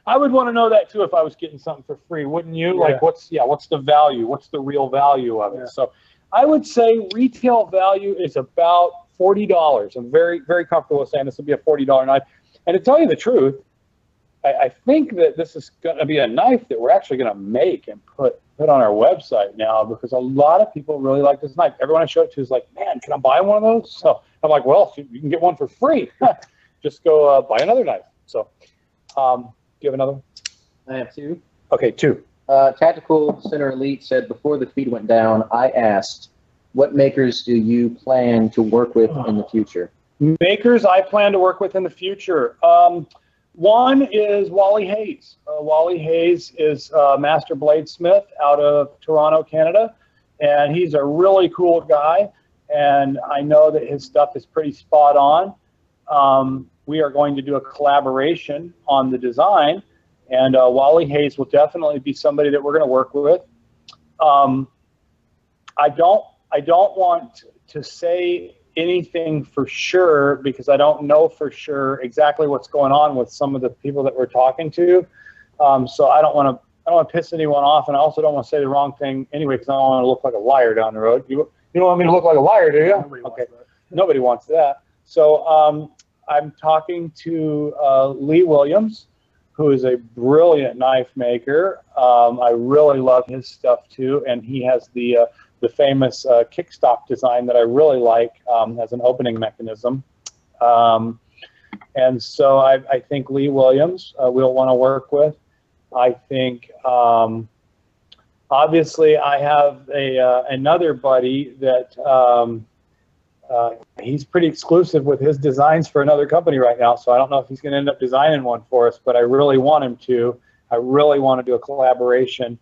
I would want to know that too if I was getting something for free, wouldn't you? Yeah. Like what's the value? What's the real value of it? Yeah. So I would say retail value is about $40. I'm very, very comfortable with saying this would be a $40 knife. And to tell you the truth, I think that this is going to be a knife that we're actually going to make and put on our website now, because a lot of people really like this knife. Everyone I show it to is like, man, can I buy one of those? So I'm like, well, you can get one for free. Just go buy another knife. So do you have another one? I have two. Okay, two. Tactical Center Elite said, before the feed went down, I asked, what makers do you plan to work with in the future? Makers I plan to work with in the future. One is Wally Hayes. Wally Hayes is a master bladesmith out of Toronto, Canada, and he's a really cool guy, and I know that his stuff is pretty spot on. We are going to do a collaboration on the design, and Wally Hayes will definitely be somebody that we're going to work with. I don't want to say anything for sure, because I don't know for sure exactly what's going on with some of the people that we're talking to. So I don't want to piss anyone off, and I also don't want to say the wrong thing anyway, because I don't want to look like a liar down the road. You don't want me to look like a liar, do you? Nobody wants that. Nobody wants that. So I'm talking to Lee Williams, who is a brilliant knife maker. I really love his stuff too, and he has the famous kickstop design that I really like, as an opening mechanism. And so I think Lee Williams we'll want to work with. I think obviously I have another buddy that he's pretty exclusive with his designs for another company right now, so I don't know if he's going to end up designing one for us, but I really want him to. I really want to do a collaboration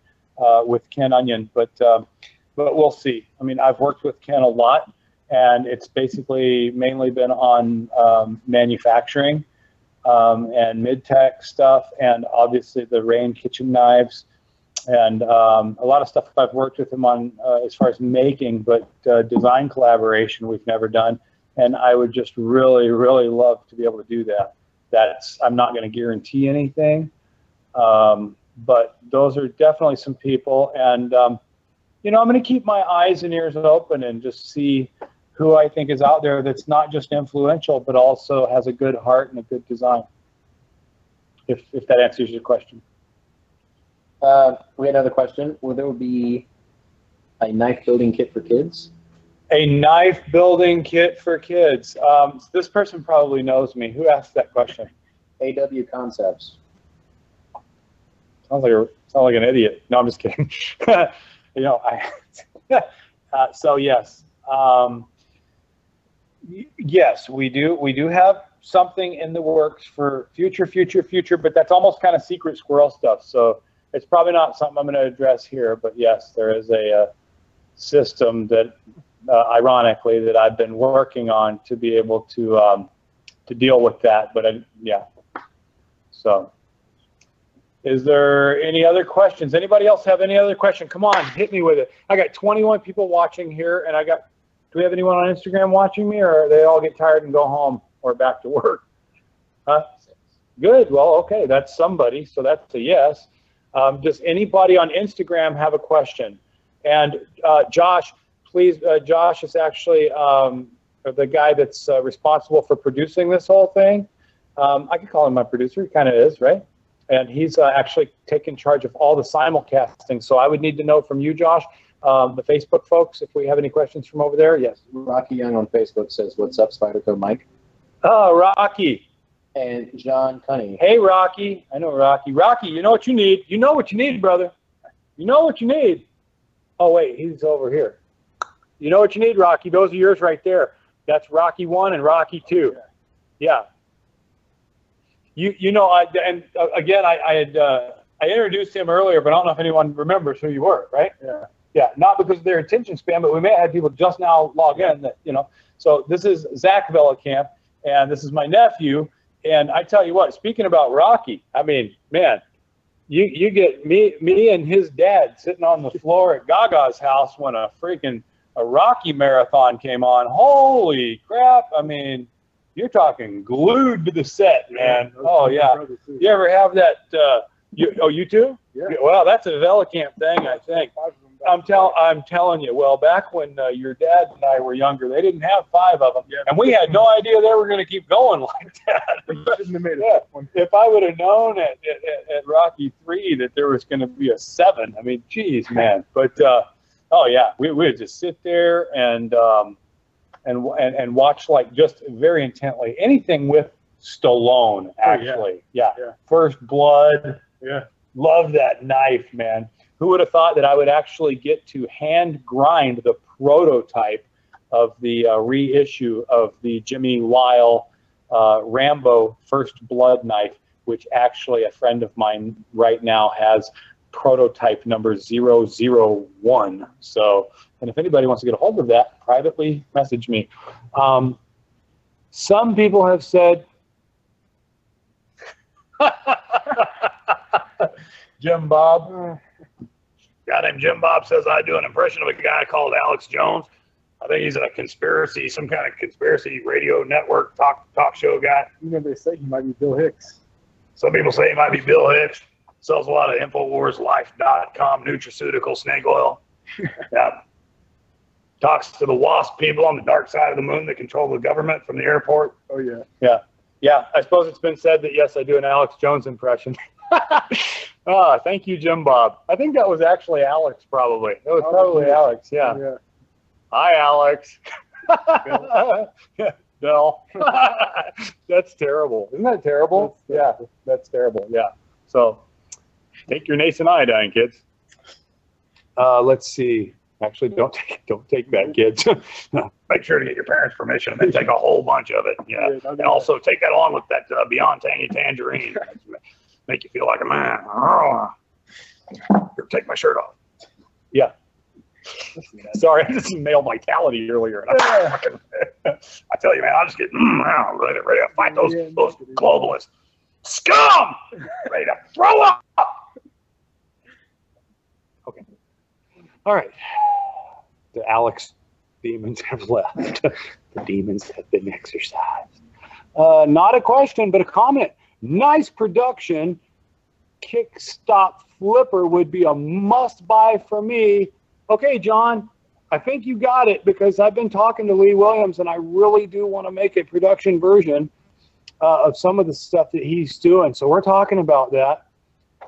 with Ken Onion, but we'll see. I mean, I've worked with Ken a lot, and it's basically mainly been on manufacturing and mid-tech stuff, and obviously the Rain kitchen knives, and a lot of stuff I've worked with him on as far as making, but design collaboration we've never done, and I would just really, really love to be able to do that. I'm not going to guarantee anything. But those are definitely some people. And, you know, I'm going to keep my eyes and ears open and just see who I think is out there that's not just influential, but also has a good heart and a good design. If that answers your question. We had another question. Will there be a knife building kit for kids? A knife building kit for kids. This person probably knows me. Who asked that question? AW Concepts. Sounds like an idiot. No, I'm just kidding. You know, so yes, yes, we do have something in the works for future, but that's almost kind of secret squirrel stuff. So it's probably not something I'm going to address here. But yes, there is a system that, ironically, that I've been working on to be able to deal with that. But yeah, so. Is there any other questions? Anybody else have any other question? Come on, hit me with it. I got 21 people watching here, and do we have anyone on Instagram watching me, or they all get tired and go home or back to work? Huh? Good. Well, okay, that's somebody, so that's a yes. Does anybody on Instagram have a question? And Josh, please, Josh is actually the guy that's responsible for producing this whole thing. I could call him my producer. He kind of is, right? And he's actually taken charge of all the simulcasting. So I would need to know from you, Josh, the Facebook folks, if we have any questions from over there. Yes. Rocky Young on Facebook says, "What's up, Spyderco Mike?" Oh, Rocky. And John Cunny. Hey, Rocky. I know Rocky. Rocky, you know what you need. You know what you need, brother. You know what you need. Oh, wait, he's over here. You know what you need, Rocky. Those are yours right there. That's Rocky 1 and Rocky 2. Yeah. You know, again, I introduced him earlier, but I don't know if anyone remembers who you were, right? Yeah. Yeah, not because of their attention span, but we may have had people just now log in that, you know. So this is Zach Vellekamp, and this is my nephew. And I tell you what, speaking about Rocky, I mean, man, you get me and his dad sitting on the floor at Gaga's house when a Rocky marathon came on. Holy crap. I mean, you're talking glued to the set, man. Oh, yeah. You ever have that? You too? Yeah. Well, that's a Vellekamp thing, I think. I'm telling you. Well, back when your dad and I were younger, they didn't have 5 of them, and we had no idea they were going to keep going like that. If I would have known at Rocky 3 that there was going to be a 7, I mean, geez, man. But oh yeah, we would just sit there and watch, like, just very intently anything with Stallone, actually. Yeah. First Blood. Yeah. Love that knife, man. Who would have thought that I would actually get to hand grind the prototype of the reissue of the Jimmy Lyle Rambo First Blood knife, which actually a friend of mine right now has prototype number 001. So, and if anybody wants to get a hold of that, privately message me. Some people have said, Jim Bob. Guy named Jim Bob says I do an impression of a guy called Alex Jones. I think he's a conspiracy, some kind of conspiracy radio network talk show guy. You know, they say he might be Bill Hicks. Some people say he might be Bill Hicks. Sells a lot of InfoWarsLife.com nutraceutical snake oil. Yeah. Talks to the WASP people on the dark side of the moon that control the government from the airport. Oh, yeah. Yeah. Yeah. I suppose it's been said that, yes, I do an Alex Jones impression. Oh, thank you, Jim Bob. I think that was actually Alex, probably. It was probably Alex, yeah. Hi, Alex. Bill. That's terrible. Isn't that terrible? Yeah, that's terrible. Yeah. So take your nascent iodine, kids. Let's see. Actually, don't take that, kids. Make sure to get your parents' permission and then take a whole bunch of it. Yeah. And also take that along with that Beyond Tangy Tangerine. Make you feel like a man. Oh. Here, take my shirt off. Yeah. Sorry, I just male vitality earlier. And I tell you, man, I just get ready to fight those globalists. Scum! Ready to throw up! Okay. All right. The Alex demons have left. The demons have been exorcised. Not a question, but a comment. Nice production. Kickstop flipper would be a must-buy for me. Okay, John, I think you got it because I've been talking to Lee Williams, and I really do want to make a production version of some of the stuff that he's doing. So we're talking about that.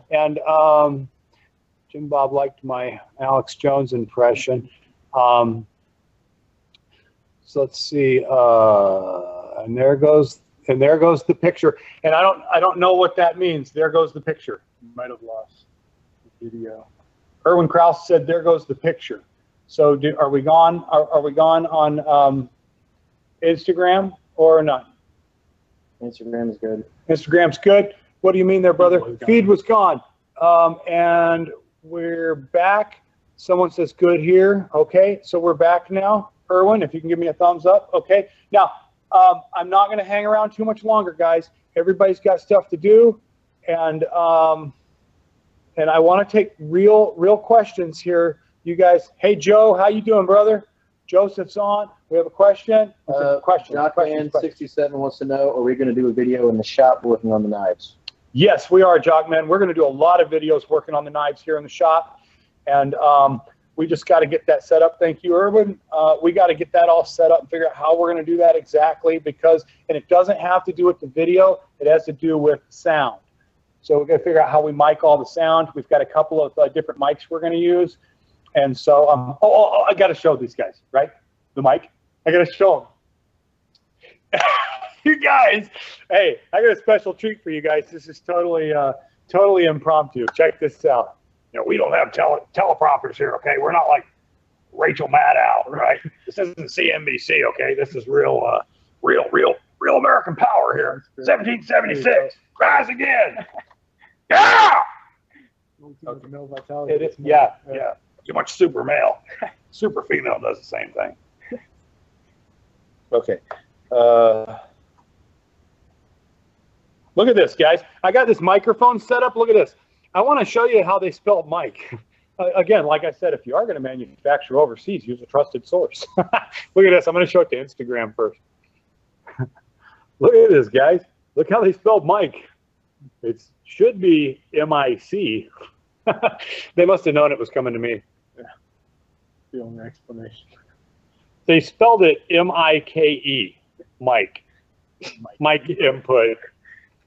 And Jim Bob liked my Alex Jones impression. So let's see. And there goes the picture. And I don't know what that means. There goes the picture. You might have lost the video. Erwin Krause said, "There goes the picture." So are we gone? Are we gone on Instagram or not? Instagram is good. Instagram's good. What do you mean there, brother? Feed was gone. And we're back. Someone says good here. Okay, so we're back now. Erwin, if you can give me a thumbs up. Okay. Now, I'm not going to hang around too much longer, guys. Everybody's got stuff to do, and I want to take real questions here. You guys. Hey, Joe, how you doing, brother? Joseph's on. We have a question. Jockman67 wants to know, are we going to do a video in the shop working on the knives? Yes, we are, Jockman. We're going to do a lot of videos working on the knives here in the shop, and we just got to get that set up. Thank you, Erwin. We got to get that all set up and figure out how we're going to do that exactly, because, and it doesn't have to do with the video, it has to do with sound. So we're going to figure out how we mic all the sound. We've got a couple of different mics we're going to use. And so, I got to show these guys, right? The mic. I got to show them. You guys, hey, I got a special treat for you guys. This is totally impromptu. Check this out. You know, we don't have teleprompters here, okay? We're not like Rachel Maddow, right? This isn't CNBC, okay? This is real American power here. 1776, rise again. Yeah. It is, yeah. Too much super male. Super female does the same thing. Okay. Look at this, guys. I got this microphone set up. Look at this. I want to show you how they spell Mike. Again, like I said, if you are going to manufacture overseas, use a trusted source. Look at this. I'm going to show it to Instagram first. Look at this, guys. Look how they spelled Mike. It should be M-I-C. They must have known it was coming to me. Yeah. The only explanation. They spelled it M-I-K-E, Mike. Mike input.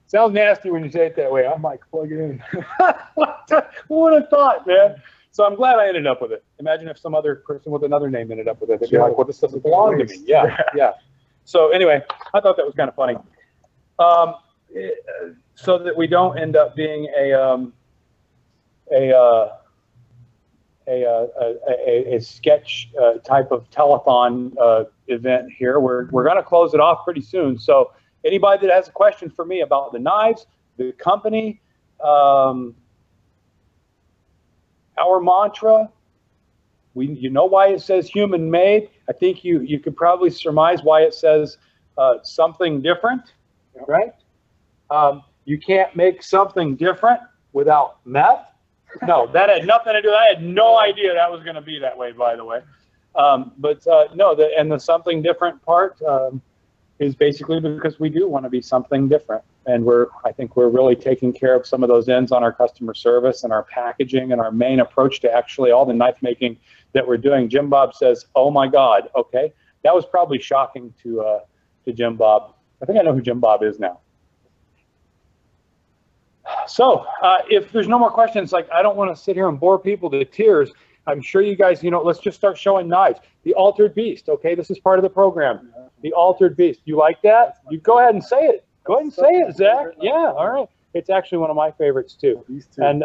Sounds nasty when you say it that way. I'm Mike, plug it in. Who would have thought, man? So I'm glad I ended up with it. Imagine if some other person with another name ended up with it. They'd be like, well, this doesn't belong to me. Yeah. So anyway, I thought that was kind of funny. So that we don't end up being a sketch type of telethon event here. We're going to close it off pretty soon. So anybody that has a question for me about the knives, the company, our mantra, you know why it says human made. I think you could probably surmise why it says something different, right? You can't make something different without meth. No, that had nothing to do. I had no idea that was going to be that way, by the way. No, the something different part is basically because we do want to be something different, and I think we're really taking care of some of those ends on our customer service and our packaging and our main approach to actually all the knife making that we're doing. Jim Bob says, "Oh my God." Okay, that was probably shocking to Jim Bob. I think I know who Jim Bob is now. So if there's no more questions, like, I don't want to sit here and bore people to tears. I'm sure you guys, let's just start showing knives. The Altered Beast, okay? This is part of the program. The Altered Beast. You like that? You go ahead and say it. Go ahead and say it, Zach. Yeah, all right. It's actually one of my favorites, too. And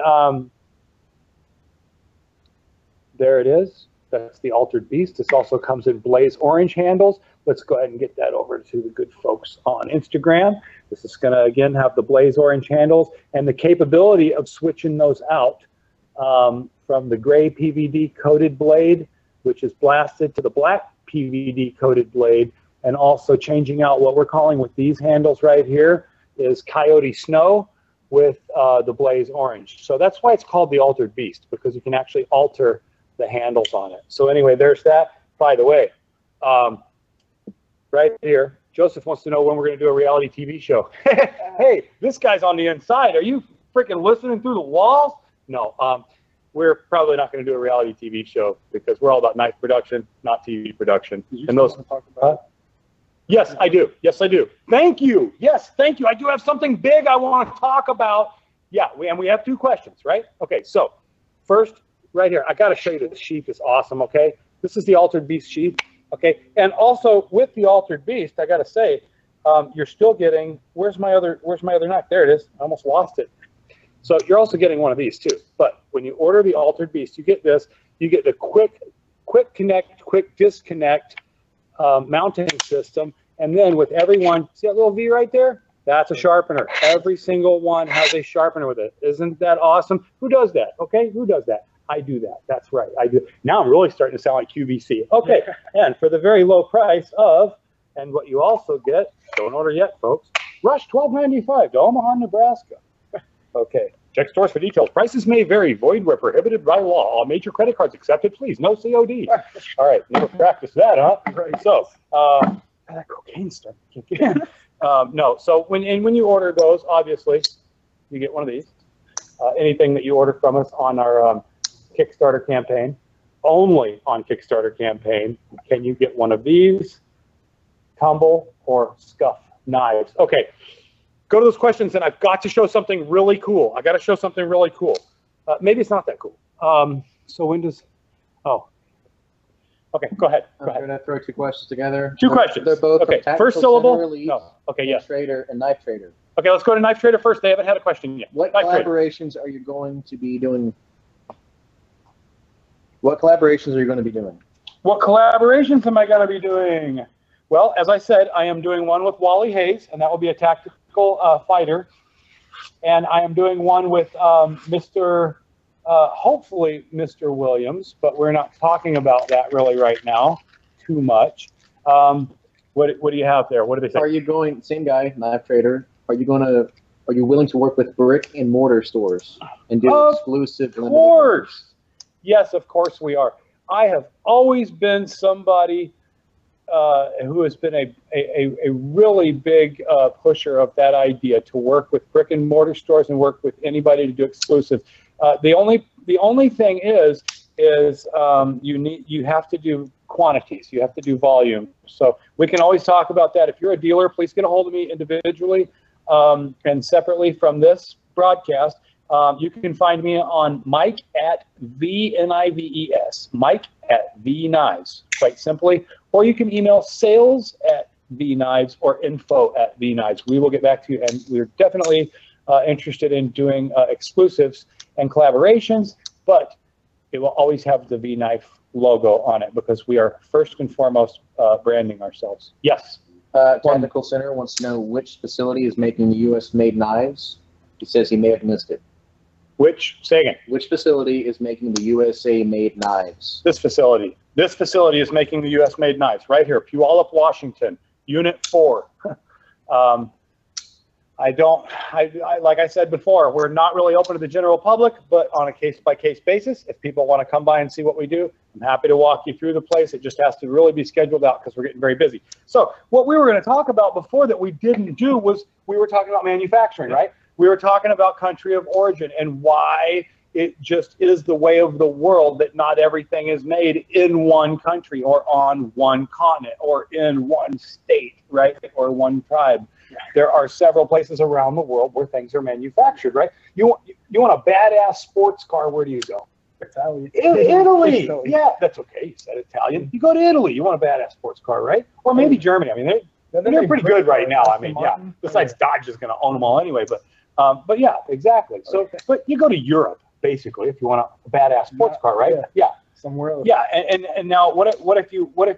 there it is. That's the Altered Beast. This also comes in blaze orange handles. Let's go ahead and get that over to the good folks on Instagram. This is going to, again, have the blaze orange handles and the capability of switching those out from the gray PVD coated blade, which is blasted, to the black PVD coated blade, and also changing out what we're calling with these handles right here is Coyote Snow with the blaze orange. So that's why it's called the Altered Beast, because you can actually alter the handles on it. So anyway, there's that. By the way, right here, Joseph wants to know when we're going to do a reality TV show. Hey, this guy's on the inside. Are you freaking listening through the walls? No, we're probably not going to do a reality TV show because we're all about knife production, not TV production. And those. Talk about Yes, I do. Yes, I do. Thank you. Yes, thank you. I do have something big I want to talk about. Yeah, we have 2 questions, right? Okay, so first, right here, I got to show you this sheath is awesome, okay? This is the Altered Beast sheath, okay? And also with the Altered Beast, I got to say, you're still getting, where's my other knife? There it is. I almost lost it. So you're also getting one of these too. But when you order the Altered Beast, you get this. You get the quick connect, quick disconnect mounting system. And then with every one, see that little V right there? That's a sharpener. Every single one has a sharpener with it. Isn't that awesome? Who does that? Okay, who does that? I do that. That's right, I do. Now I'm really starting to sound like QVC. Okay, and for the very low price of, and what you also get, don't order yet, folks, Rush $12.95 to Omaha, Nebraska. Okay, check stores for details. Prices may vary. Void where prohibited by law. All major credit cards accepted, please. No COD. All right, never practice that, huh? Right. So, that cocaine starting to kick in. No, so when you order those, obviously, you get one of these. Anything that you order from us on our Kickstarter campaign, only on Kickstarter campaign, can you get one of these tumble or scuff knives. Okay, go to those questions, and I've got to show something really cool. I got to show something really cool. Maybe it's not that cool. So when does, okay, go ahead. I'm going to throw 2 questions together. 2 questions. They're both okay. from First syllable. Release, no. Okay. Yes. Trader and Knife Trader. Okay, let's go to Knife Trader first. They haven't had a question yet. What Knife collaborations Trader. are you going to be doing? What collaborations are you going to be doing? What collaborations am I going to be doing? Well, as I said, I am doing one with Wally Hayes, and that will be a tactical fighter. And I am doing one with hopefully Mr. Williams, but we're not talking about that really right now too much. What do you have there? What do they say? Are you going, same guy, Knife Trader, are you willing to work with brick and mortar stores and do exclusive limited? Of course. Yes, of course we are. I have always been somebody who has been a really big pusher of that idea to work with brick and mortar stores and work with anybody to do exclusive. The only thing is you have to do quantities. You have to do volume. So we can always talk about that. If you're a dealer, please get a hold of me individually and separately from this broadcast. You can find me on Mike at VNIVES, Mike at VKnives, quite simply, or you can email sales at VKnives or info at VKnives. We will get back to you, and we're definitely interested in doing exclusives and collaborations, but it will always have the VKnife logo on it because we are first and foremost branding ourselves. Yes? Technical Center wants to know which facility is making the U.S.-made knives. He says he may have missed it. Say again. Which facility is making the USA-made knives? This facility. This facility is making the U.S.-made knives right here, Puyallup, Washington, Unit 4. Like I said before, we're not really open to the general public, but on a case-by-case basis, if people want to come by and see what we do, I'm happy to walk you through the place. It just has to really be scheduled out because we're getting very busy. So what we were going to talk about before that we didn't do was we were talking about manufacturing, right? We were talking about country of origin and why it just is the way of the world that not everything is made in one country or on one continent or in one state, right? Or one tribe. There are several places around the world where things are manufactured, right? You want a badass sports car, where do you go? Italian. Italy. Yeah, that's okay. You said Italian. You go to Italy. You want a badass sports car, right? Or maybe Germany. I mean, they're pretty good right now. I mean, yeah. Besides Dodge is going to own them all anyway. But yeah, exactly. So, but you go to Europe basically if you want a badass sports car, right? Yeah. Somewhere else. Yeah, and now what if you want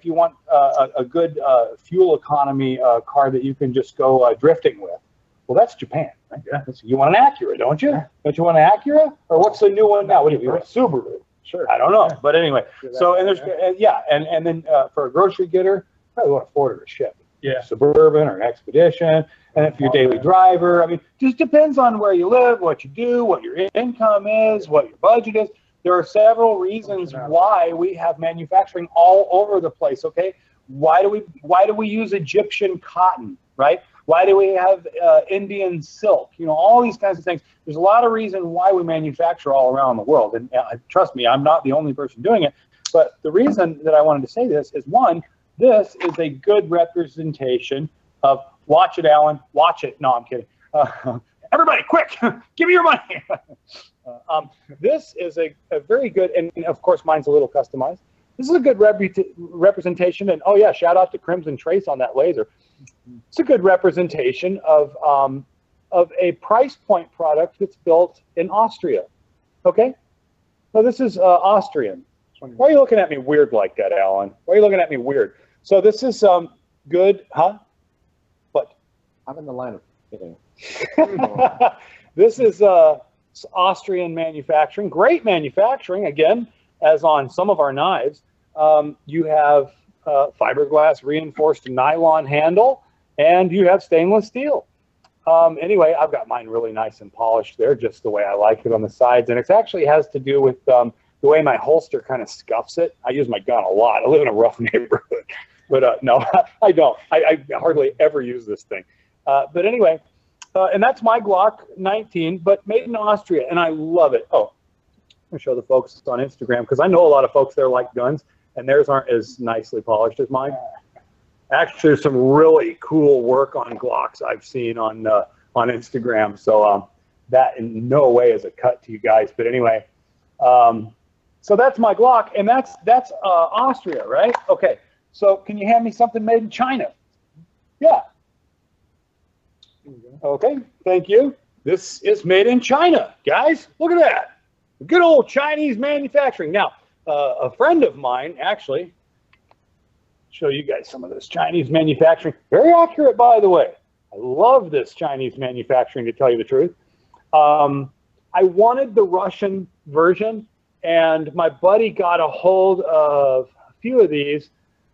a good fuel economy car that you can just go drifting with? Well, that's Japan. Right? Yeah. You want an Acura, don't you? Don't you want an Acura? Or what's the new one now? What do you want? Subaru? Sure. I don't know, but anyway. So and there's and then for a grocery getter, probably want a Ford or a Chevy. Yeah. Suburban or an Expedition. And if you're a daily driver, I mean, just depends on where you live, what you do, what your income is, what your budget is. There are several reasons why we have manufacturing all over the place, okay? Why do we use Egyptian cotton, right? Why do we have Indian silk? You know, all these kinds of things. There's a lot of reason why we manufacture all around the world. And trust me, I'm not the only person doing it. But the reason that I wanted to say this is, one, this is a good representation of, watch it, Alan, watch it. No, I'm kidding. Everybody, quick, give me your money. This is a very good, and of course mine's a little customized. This is a good representation, and oh yeah, shout out to Crimson Trace on that laser. It's a good representation of a price point product that's built in Austria. Okay, so this is Austrian. Why are you looking at me weird like that, Alan? Why are you looking at me weird? So this is good, huh? What? I'm in the line of kidding. This is Austrian manufacturing, great manufacturing, again, as on some of our knives. You have fiberglass reinforced nylon handle, and you have stainless steel. Anyway, I've got mine really nice and polished there, just the way I like it on the sides, and it actually has to do with the way my holster kind of scuffs it. I use my gun a lot. I live in a rough neighborhood, but no, I don't. I hardly ever use this thing. But anyway, and that's my Glock 19, but made in Austria, and I love it. Oh, I'm going to show the folks on Instagram, because I know a lot of folks there like guns, and theirs aren't as nicely polished as mine. Actually, there's some really cool work on Glocks I've seen on Instagram, so that in no way is a cut to you guys. But anyway, so that's my Glock, and that's Austria, right? Okay, so can you hand me something made in China? Yeah. Okay, thank you. This is made in China, guys. Look at that. Good old Chinese manufacturing. Now, a friend of mine, actually, show you guys some of this Chinese manufacturing. Very accurate, by the way. I love this Chinese manufacturing, to tell you the truth. I wanted the Russian version, and my buddy got a hold of a few of these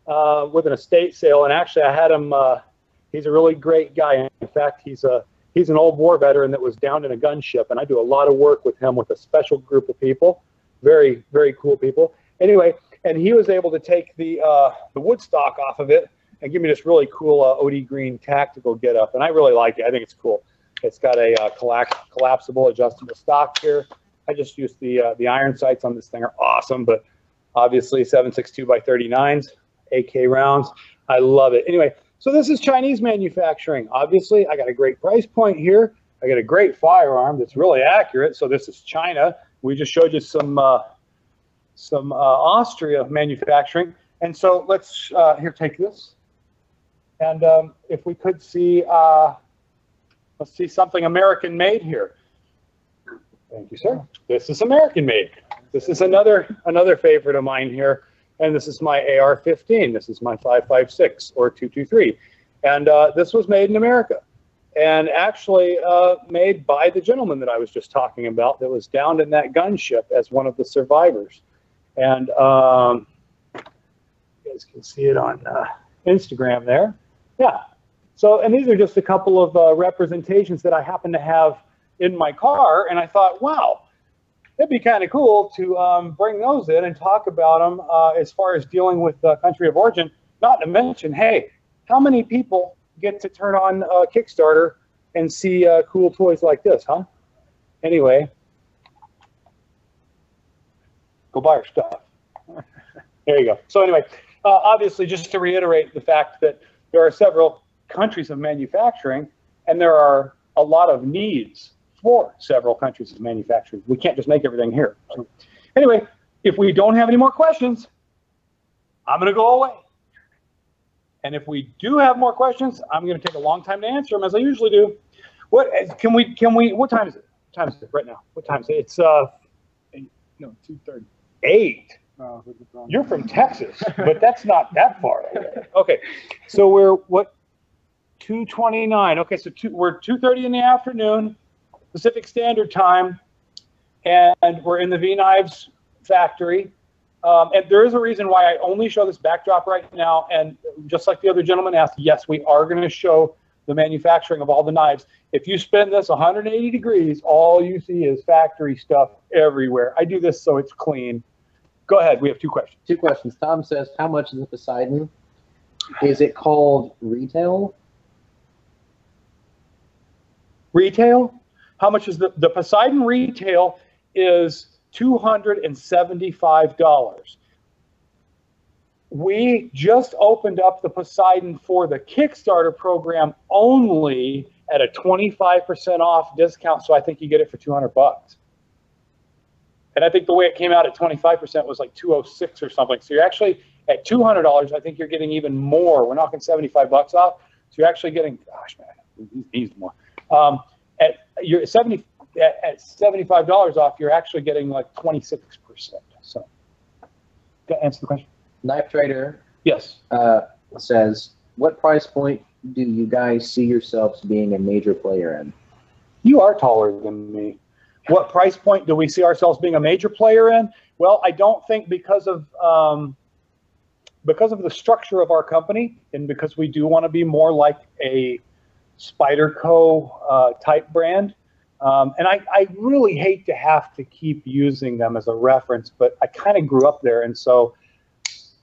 with an estate sale, and actually I had him, he's a really great guy. In fact, he's an old war veteran that was downed in a gunship, and I do a lot of work with him with a special group of people. Very, very cool people. Anyway, and he was able to take the wood stock off of it and give me this really cool OD green tactical getup, and I really like it. I think it's cool. It's got a collapsible, adjustable stock here. I just used the iron sights on this thing are awesome, but obviously 7.62 by 39s, AK rounds. I love it. Anyway, so this is Chinese manufacturing. Obviously, I got a great price point here. I got a great firearm that's really accurate. So this is China. We just showed you some Austria manufacturing. And so let's here, take this. And if we could see, let's see something American made here. Thank you, sir. This is American made. This is another favorite of mine here. And this is my AR-15. This is my 5.56 or 223. And this was made in America. And actually made by the gentleman that I was just talking about that was downed in that gunship as one of the survivors. And you guys can see it on Instagram there. Yeah. So, and these are just a couple of representations that I happen to have in my car. And I thought, wow, it'd be kind of cool to bring those in and talk about them as far as dealing with country of origin. Not to mention, hey, how many people get to turn on Kickstarter and see cool toys like this, huh? Anyway, go buy our stuff. There you go. So anyway, obviously, just to reiterate the fact that there are several countries of manufacturing, and there are a lot of needs for several countries of manufacturing. We can't just make everything here. So anyway, if we don't have any more questions, I'm going to go away. And if we do have more questions, I'm going to take a long time to answer them, as I usually do. What can we? What time is it? What time is it right now? What time is it? It's 8, no, 2:30. 8. You're from Texas, but that's not that far away. Okay, so we're what? 2:29. Okay, so we're 2:30 in the afternoon, Pacific Standard Time, and we're in the V-Nives factory. And there is a reason why I only show this backdrop right now. And just like the other gentleman asked, yes, we are going to show the manufacturing of all the knives. If you spin this 180 degrees, all you see is factory stuff everywhere. I do this so it's clean. Go ahead. We have 2 questions. 2 questions. Tom says, how much is the Poseidon? Is it called retail? Retail? How much is the Poseidon retail is $275. We just opened up the Poseidon for the Kickstarter program only at a 25% off discount, so I think you get it for $200. And I think the way it came out at 25% was like 206 or something. So you're actually at $200. I think you're getting even more. We're knocking 75 bucks off, so you're actually getting, gosh, man, he needs more. At $75 off, you're actually getting like 26%. So, to answer the question. Knife Trader Yes. says, what price point do you guys see yourselves being a major player in? You are taller than me. What price point do we see ourselves being a major player in? Well, I don't think because of the structure of our company, and because we do want to be more like a Spyderco type brand. And I really hate to have to keep using them as a reference, but I kind of grew up there, and so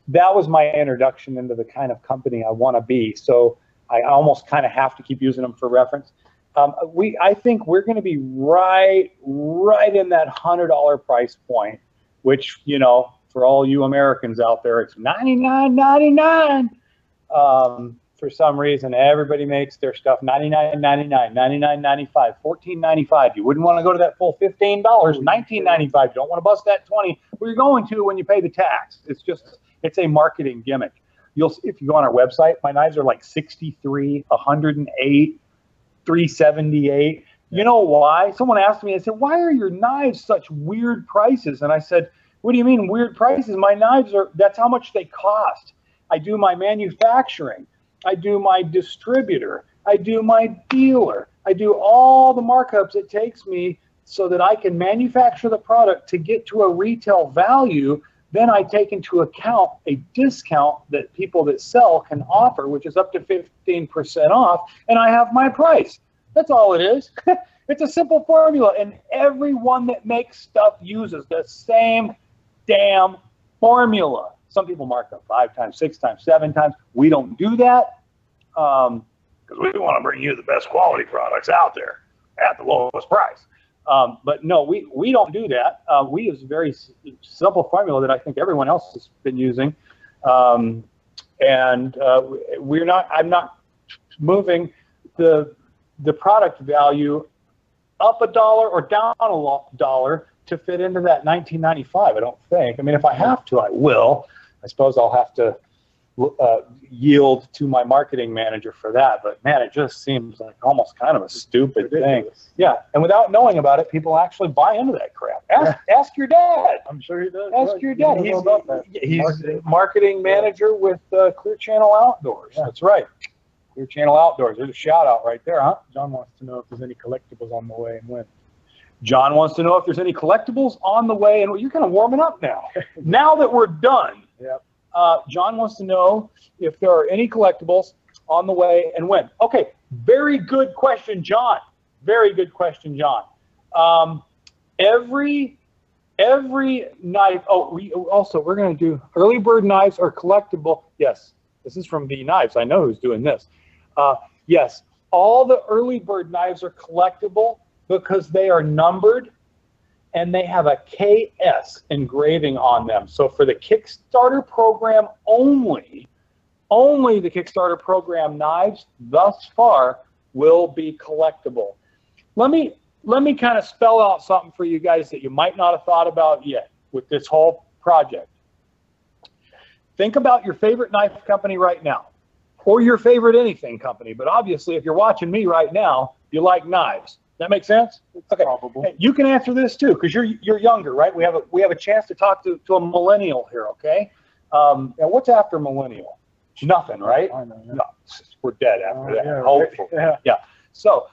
that was my introduction into the kind of company I want to be. So I almost kind of have to keep using them for reference. I think we're going to be right in that $100 price point, which, you know, for all you Americans out there, it's $99.99. For some reason, everybody makes their stuff $99.99, $99.95, $14.95. You wouldn't want to go to that full $15, $19.95. You don't want to bust that $20. Well, you're going to when you pay the tax. It's a marketing gimmick. If you go on our website, my knives are like 63, 108, 378. You know why? Someone asked me, I said, why are your knives such weird prices? And I said, what do you mean weird prices? My knives that's how much they cost. I do my manufacturing. I do my distributor. I do my dealer. I do all the markups it takes me so that I can manufacture the product to get to a retail value. Then I take into account a discount that people that sell can offer, which is up to 15% off, and I have my price. That's all it is. It's a simple formula, and everyone that makes stuff uses the same damn formula. Some people mark up 5 times, 6 times, 7 times. We don't do that because we want to bring you the best quality products out there at the lowest price. But no, we don't do that. We use a very simple formula that I think everyone else has been using. I'm not moving the product value up $1 or down $1 to fit into that $19.95. I don't think. I mean, if I have to, I will. I suppose I'll have to yield to my marketing manager for that. But man, it just seems like almost kind of a stupid thing. Yeah, and without knowing about it, people actually buy into that crap. Ask your dad. I'm sure he does. Ask your dad. He's marketing manager with Clear Channel Outdoors. Yeah. That's right. Clear Channel Outdoors. There's a shout out right there, huh? John wants to know if there's any collectibles on the way and when. John wants to know if there's any collectibles on the way, and you're kind of warming up now. Now that we're done. Yep. John wants to know if there are any collectibles on the way and when. Okay, very good question, John. Very good question, John. Every knife. Oh, we're going to do early bird knives are collectible. Yes, this is from V Knives. I know who's doing this. Yes, all the early bird knives are collectible because they are numbered and they have a KS engraving on them. So for the Kickstarter program only the Kickstarter program knives thus far will be collectible. Let me kind of spell out something for you guys that you might not have thought about yet with this whole project. Think about your favorite knife company right now, or your favorite anything company. But obviously, if you're watching me right now, you like knives. That make sense? Okay. Hey, you can answer this too, because you're younger, right? We have a chance to talk to a millennial here, okay? Now what's after millennial? Nothing, right? I know, yeah. No, we're dead after that. Yeah, Hopefully. right. Yeah. So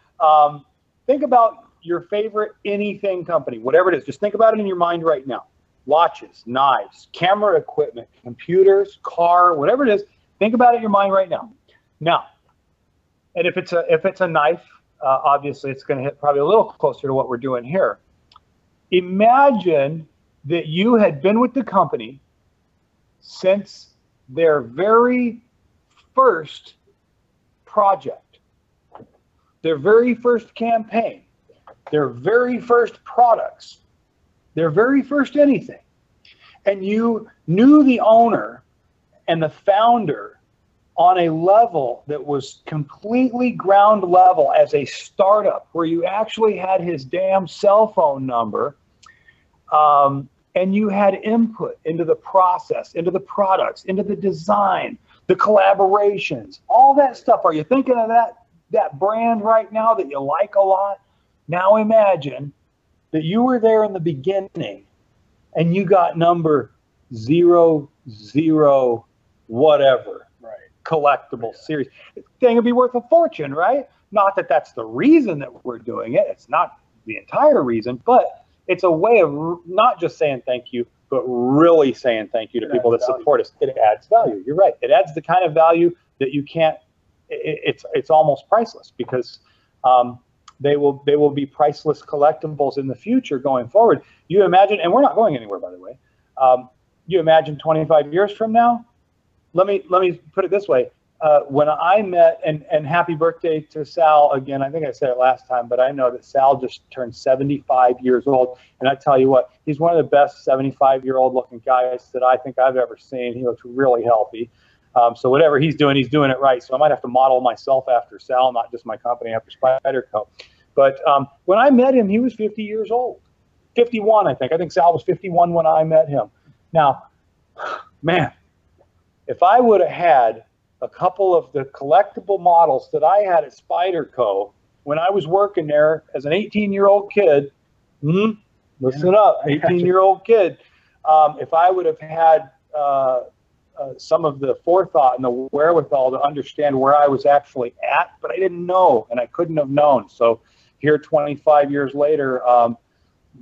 think about your favorite anything company, whatever it is. Just think about it in your mind right now. Watches, knives, camera equipment, computers, car, whatever it is. Think about it in your mind right now. Now, and if it's a knife. Obviously, it's going to hit probably a little closer to what we're doing here. Imagine that you had been with the company since their very first project, their very first campaign, their very first products, their very first anything. And you knew the owner and the founder on a level that was completely ground level as a startup, where you actually had his damn cell phone number, and you had input into the process, into the products, into the design, the collaborations, all that stuff. Are you thinking of that brand right now that you like a lot? Now imagine that you were there in the beginning and you got number 00 whatever, right, collectible series. The thing would be worth a fortune, right? Not that that's the reason that we're doing it. It's not the entire reason, but it's a way of not just saying thank you, but really saying thank you to people that support us. It adds value. You're right. It adds the kind of value that you can't, it's almost priceless, because they will be priceless collectibles in the future going forward. You imagine, and we're not going anywhere, by the way. You imagine 25 years from now. Let me put it this way. When I met, and happy birthday to Sal again. I think I said it last time, but I know that Sal just turned 75 years old. And I tell you what, he's one of the best 75-year-old looking guys that I think I've ever seen. He looks really healthy. So whatever he's doing it right. So I might have to model myself after Sal, not just my company after Spyderco. But when I met him, he was 50 years old. 51, I think. I think Sal was 51 when I met him. Now, man, if I would have had a couple of the collectible models that I had at Spyderco when I was working there as an 18-year-old kid, listen up, 18-year-old kid, if I would have had some of the forethought and the wherewithal to understand where I was actually at, but I didn't know, and I couldn't have known. So here 25 years later,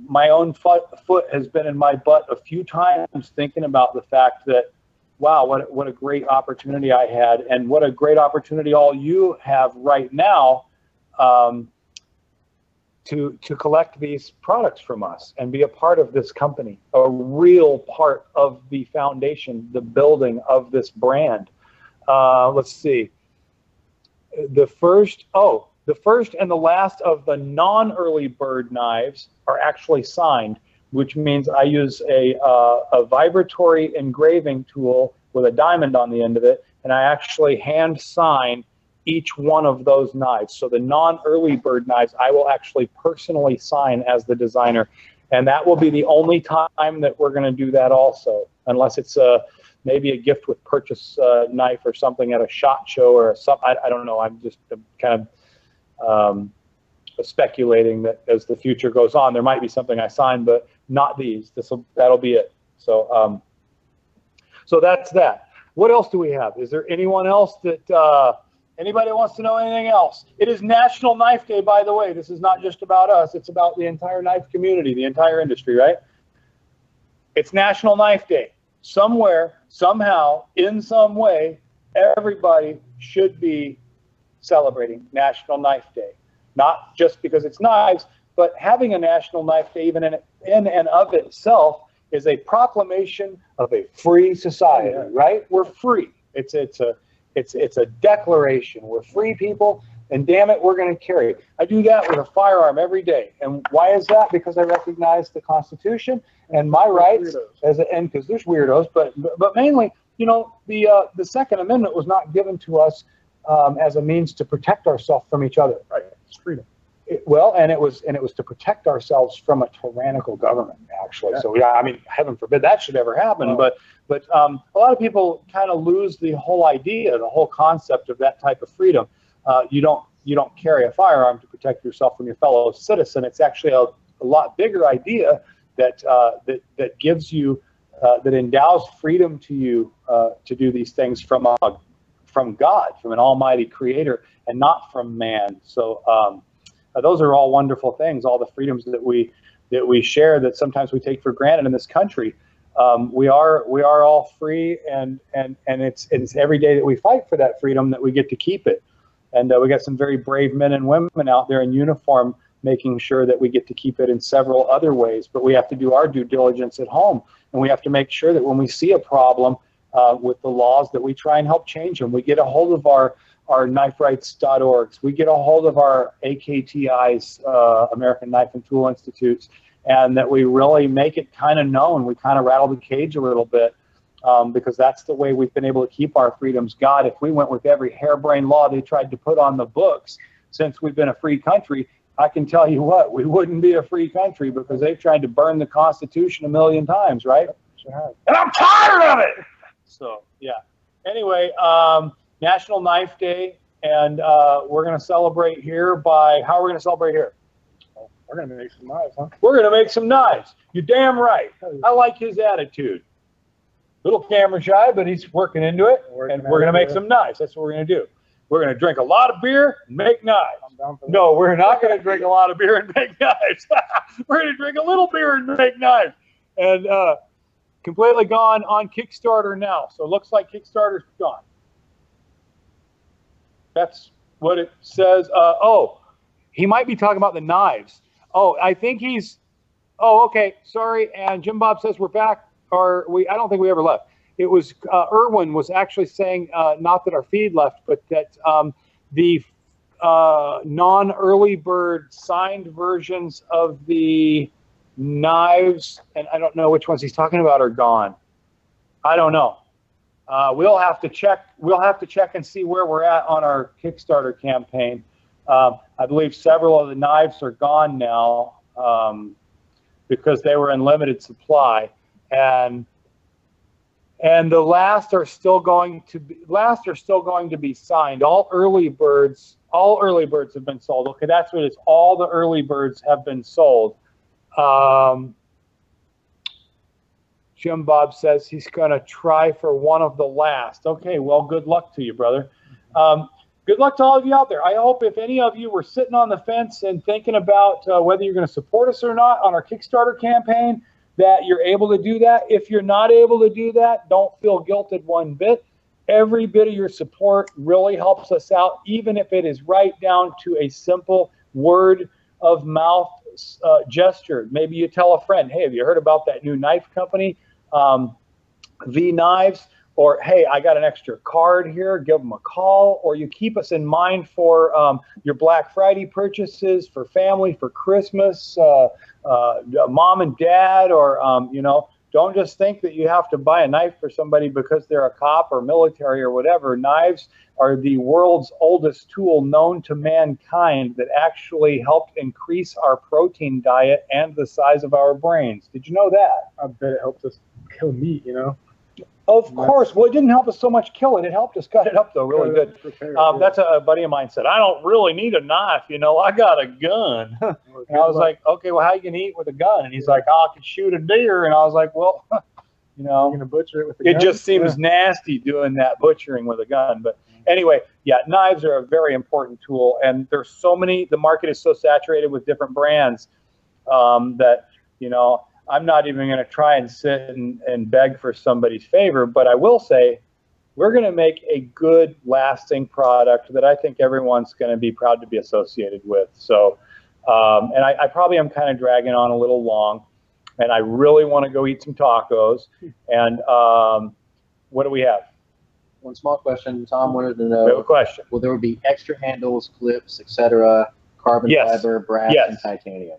my own foot has been in my butt a few times thinking about the fact that, wow, what a great opportunity I had, and what a great opportunity all you have right now to collect these products from us and be a part of this company, a real part of the foundation, the building of this brand. Let's see. The first and the last of the non-early bird knives are actually signed, which means I use a vibratory engraving tool with a diamond on the end of it, and I actually hand sign each one of those knives. So the non-early bird knives, I will actually personally sign as the designer, and that will be the only time that we're going to do that also, unless it's maybe a gift with purchase knife or something at a SHOT Show or something. I don't know. I'm just kind of speculating that as the future goes on, there might be something I sign, but not these. That'll be it. So so that's that. What else do we have? Is there anyone else that anybody wants to know anything else? It is National Knife Day, by the way. This is not just about us. It's about the entire knife community, the entire industry, right? It's National Knife Day. Somewhere, somehow, in some way, everybody should be celebrating National Knife Day. Not just because it's knives, but having a National Knife Day even in and of itself is a proclamation of a free society, right? We're free. It's a declaration. We're free people, and damn it, we're going to carry it. I do that with a firearm every day. And why is that? Because I recognize the Constitution and my rights and because there's weirdos, but mainly, you know, the Second Amendment was not given to us as a means to protect ourselves from each other. Right. It's freedom. It was to protect ourselves from a tyrannical government, actually. Yeah. So yeah, I mean, heaven forbid that should ever happen. But a lot of people kind of lose the whole idea, the whole concept of that type of freedom. You don't carry a firearm to protect yourself from your fellow citizen. It's actually a lot bigger idea that gives you that endows freedom to you to do these things from God, from an almighty creator, and not from man. So those are all wonderful things, all the freedoms that we share that sometimes we take for granted in this country. We are all free, and it's every day that we fight for that freedom that we get to keep it. And we got some very brave men and women out there in uniform making sure that we get to keep it in several other ways. But we have to do our due diligence at home, and we have to make sure that when we see a problem, with the laws, that we try and help change them. We get a hold of our kniferights.orgs. We get a hold of our AKTI's, American Knife and Tool Institutes, and that we really make it kind of known. We kind of rattle the cage a little bit, because that's the way we've been able to keep our freedoms. God, if we went with every harebrained law they tried to put on the books since we've been a free country, I can tell you what, we wouldn't be a free country, because they've tried to burn the Constitution 1,000,000 times, right? Sure. And I'm tired of it! So, yeah. Anyway, National Knife Day, and we're going to celebrate here by, how are we going to celebrate here? We're going to make some knives, huh? We're going to make some knives. You're damn right. I like his attitude. Little camera shy, but he's working into it, and we're going to make some knives. That's what we're going to do. We're going to drink a lot of beer and make knives. No, we're not going to drink a lot of beer and make knives. We're going to drink a little beer and make knives. And completely gone on Kickstarter now. So it looks like Kickstarter's gone. That's what it says. Oh, he might be talking about the knives. Oh, I think he's, oh, okay, sorry. And Jim Bob says we're back, or I don't think we ever left. It was, Irwin was actually saying, not that our feed left, but that the non-early bird signed versions of the knives, and I don't know which ones he's talking about, are gone. I don't know. We'll have to check. We'll have to check and see where we're at on our Kickstarter campaign. I believe several of the knives are gone now, because they were in limited supply, and the last are still going to be signed. All early birds have been sold. Okay, that's what it is. All the early birds have been sold. Jim Bob says he's going to try for one of the last. Okay, well, good luck to you, brother. Good luck to all of you out there. I hope if any of you were sitting on the fence and thinking about whether you're going to support us or not on our Kickstarter campaign, that you're able to do that. If you're not able to do that, don't feel guilted one bit. Every bit of your support really helps us out, even if it is right down to a simple word of mouth gesture. Maybe you tell a friend, hey, have you heard about that new knife company, V Knives? Or, hey, I got an extra card here, give them a call. Or you keep us in mind for your Black Friday purchases, for family, for Christmas, mom and dad, or, you know, don't just think that you have to buy a knife for somebody because they're a cop or military or whatever. Knives are the world's oldest tool known to mankind that actually helped increase our protein diet and the size of our brains. Did you know that? I bet it helped us kill meat, you know? Of course. Well, it didn't help us so much kill it. It helped us cut it up, though, really good. That's a buddy of mine said, I don't really need a knife, you know, I got a gun. And I was like, okay, well, how you going to eat with a gun? And he's like, oh, I can shoot a deer. And I was like, well, you know, you're going to butcher it with a gun? It just seems nasty doing that butchering with a gun. But anyway, yeah, knives are a very important tool. And there's so many, the market is so saturated with different brands that, you know, I'm not even going to try and sit and beg for somebody's favor, but I will say we're going to make a good, lasting product that I think everyone's going to be proud to be associated with. So, and I probably am kind of dragging on a little long, and I really want to go eat some tacos. And what do we have? One small question. Tom wanted to know. We have a question. Well, there would be extra handles, clips, etc., carbon fiber, brass, and titanium.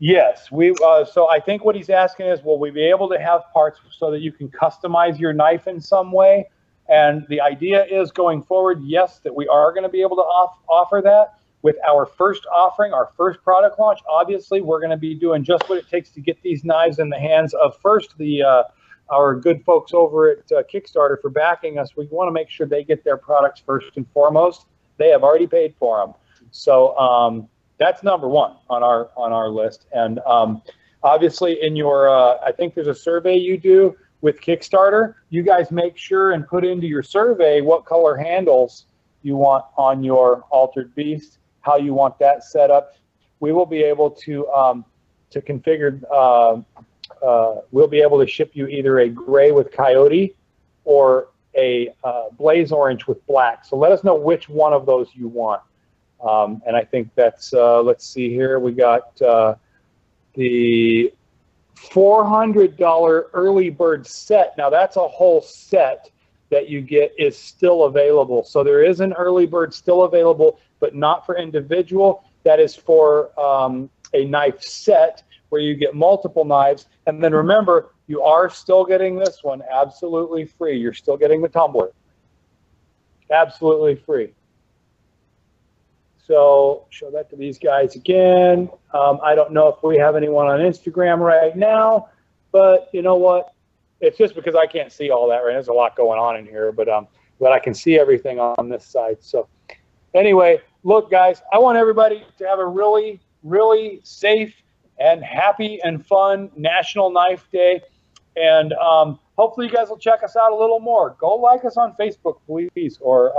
Yes, so I think what he's asking is, will we be able to have parts so that you can customize your knife in some way? And the idea is going forward, yes, that we are going to be able to offer that with our first offering, our first product launch. Obviously, we're going to be doing just what it takes to get these knives in the hands of first our good folks over at Kickstarter for backing us. We want to make sure they get their products first and foremost. They have already paid for them. So, that's number one on our list. And obviously in your, I think there's a survey you do with Kickstarter. You guys make sure and put into your survey what color handles you want on your Altered Beast, how you want that set up. We will be able to configure, we'll be able to ship you either a gray with coyote or a blaze orange with black. So let us know which one of those you want. And I think that's, let's see here, we got the $400 early bird set. Now that's a whole set that you get is still available. So there is an early bird still available, but not for individual. That is for a knife set where you get multiple knives. And then remember, you are still getting this one absolutely free. You're still getting the tumbler. Absolutely free. So show that to these guys again. I don't know if we have anyone on Instagram right now, but you know what? It's just because I can't see all that, right? There's a lot going on in here, but I can see everything on this side. So anyway, look, guys, I want everybody to have a really, really safe and happy and fun National Knife Day. And hopefully you guys will check us out a little more. Go like us on Facebook, please, or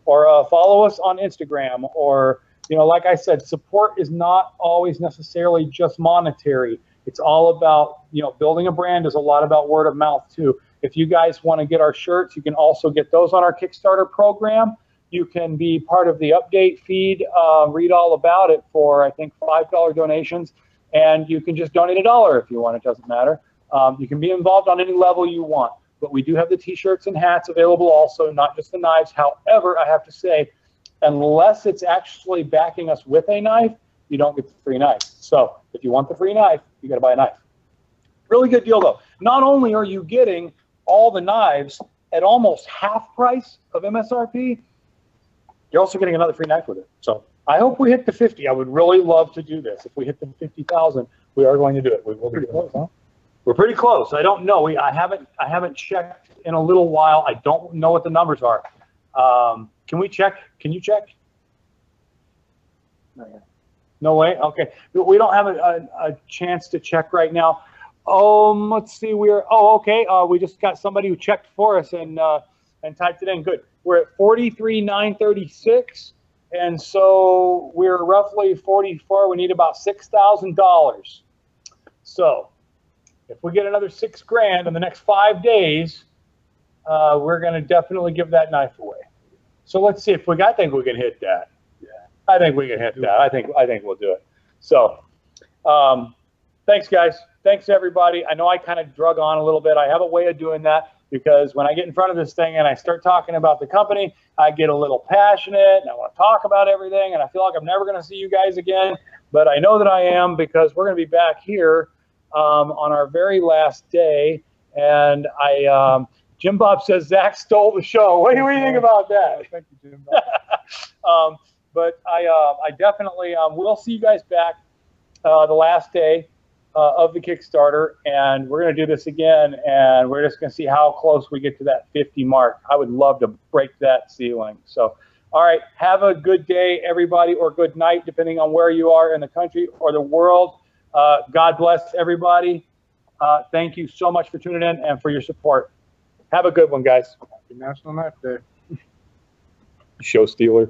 follow us on Instagram. Or, you know, like I said, support is not always necessarily just monetary. It's all about, you know, building a brand is a lot about word of mouth too. If you guys want to get our shirts, you can also get those on our Kickstarter program. You can be part of the update feed, read all about it for, I think, $5 donations. And you can just donate $1 if you want. It doesn't matter. You can be involved on any level you want. But we do have the T-shirts and hats available also, not just the knives. However, I have to say, unless it's actually backing us with a knife, you don't get the free knife. So if you want the free knife, you got to buy a knife. Really good deal, though. Not only are you getting all the knives at almost half price of MSRP, you're also getting another free knife with it. So I hope we hit the 50. I would really love to do this. If we hit the 50,000, we are going to do it. We will be close, huh? We're pretty close. I don't know. I haven't checked in a little while. I don't know what the numbers are. Can we check? Can you check? Not yet. No way? Okay. We don't have a chance to check right now. Let's see. Okay. We just got somebody who checked for us and typed it in. Good. We're at 43,936. And so we're roughly 44. We need about $6,000. So if we get another $6,000 in the next 5 days, we're going to definitely give that knife away. So let's see if I think we can hit that. Yeah, I think we can hit that. I think we'll do it. So thanks, guys. Thanks, everybody. I know I kind of drug on a little bit. I have a way of doing that because when I get in front of this thing and I start talking about the company, I get a little passionate and I want to talk about everything and I feel like I'm never going to see you guys again. But I know that I am because we're going to be back here on our very last day. And Jim Bob says Zach stole the show. What do you think about that? Thank you, Jim Bob. But I definitely will see you guys back the last day of the Kickstarter, and we're going to do this again, and we're just going to see how close we get to that 50 mark. I would love to break that ceiling. So, all right, have a good day, everybody, or good night, depending on where you are in the country or the world. God bless everybody. Thank you so much for tuning in and for your support. Have a good one, guys. Happy National Knife Day. Show stealer.